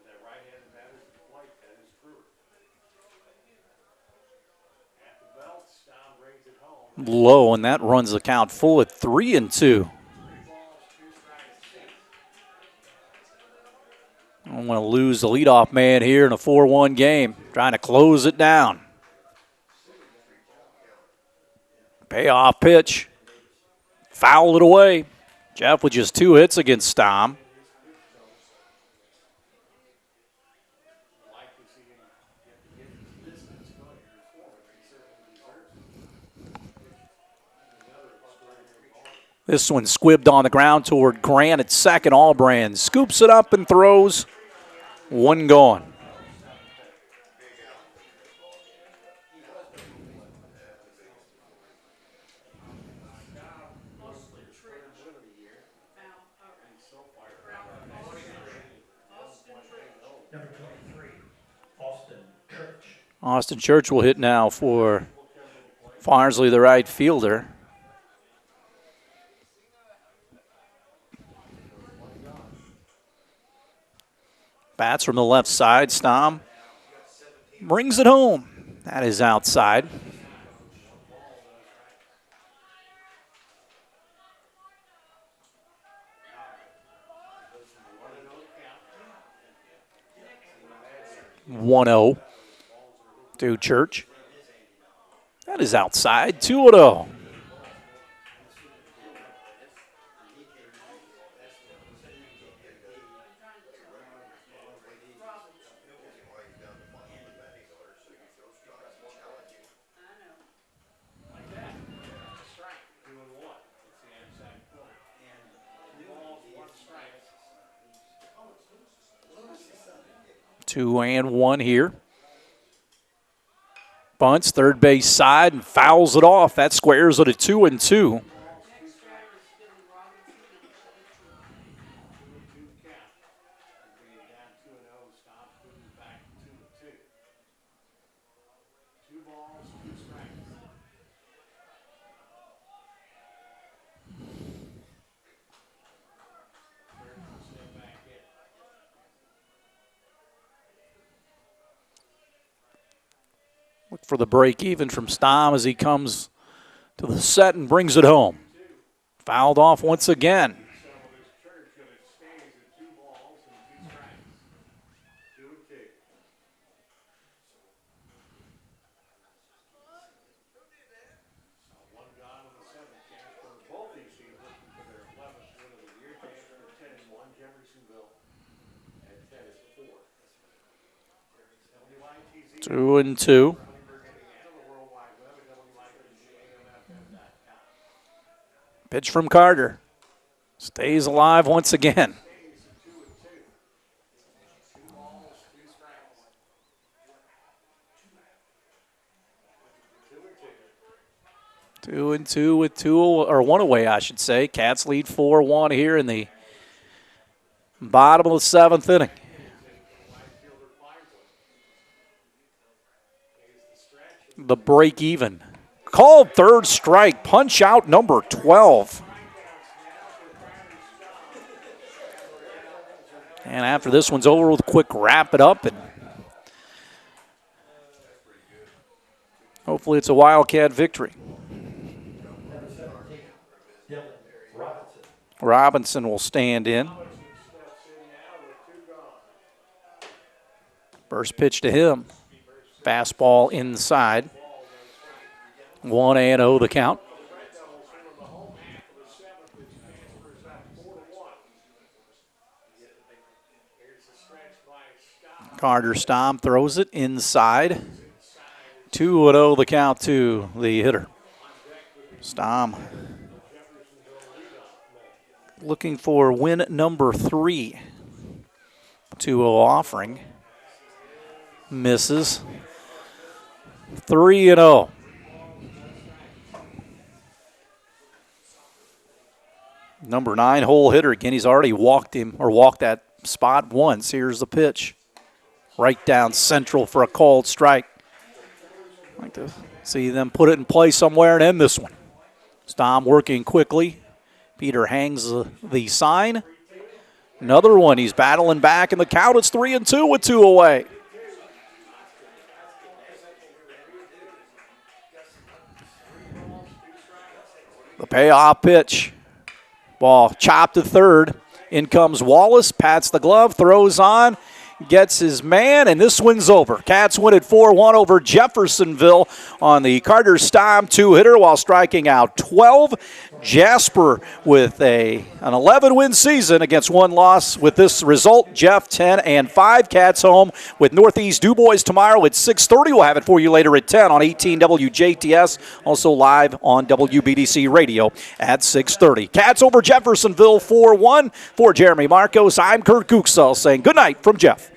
That right-handed batter's at the plate. That is true. At the belt, Staub brings it home. Low, and that runs the count full at 3-2. 3 balls, 2 strikes. I don't want to lose the leadoff man here in a 4-1 game. Trying to close it down. Payoff pitch. Fouled it away. Jeff with just 2 hits against Stom. Like to see him get the distance going here for him. He certainly deserves it. Another extraordinary ball. This one squibbed on the ground toward Grant at second. Allbrand scoops it up and throws. 1 gone. Number 23, Austin Church. Austin Church will hit now for Farnsley, the right fielder. Bats from the left side. Stom brings it home. That is outside. One 0 to Church. That is outside. 2-0. Two and one here. Bunts, third base side, and fouls it off. That squares it at 2-2. Look for the break even from Stom as he comes to the set and brings it home. Fouled off once again. Two and two. Pitch from Carter. Stays alive once again. Two and two with one away, I should say. Cats lead 4-1 here in the bottom of the 7th inning. The break even. Called third strike. Punch out number 12. And after this one's over, we'll quick wrap it up. And hopefully it's a Wildcat victory. Number 17, Dylan Robinson. Robinson will stand in. First pitch to him. Fastball inside. 1-0 the count. Carter Stom throws it inside. 2-0 the count to the hitter. Stom looking for win number 3. 2-0 offering. Misses. 3-0. Number 9 hole hitter. Again, he's already walked that spot once. Here's the pitch. Right down central for a called strike. I'd like to see them put it in play somewhere and end this one. Stom working quickly. Peter hangs the sign. Another one. He's battling back in the count. It's 3-2 with 2 away. The payoff pitch. Ball chopped to third. In comes Wallace, pats the glove, throws on, gets his man, and this one's over. Cats win it 4-1 over Jeffersonville on the Carter Stom 2-hitter while striking out 12. Jasper with an 11-win season against 1 loss with this result. Jeff 10-5. Cats home with Northeast DuBois tomorrow at 6:30. We'll have it for you later at 10 on 18 WJTS. Also live on WBDC Radio at 6:30. Cats over Jeffersonville 4-1. For Jeremy Marcos, I'm Kurt Kuchsel saying good night from Jeff.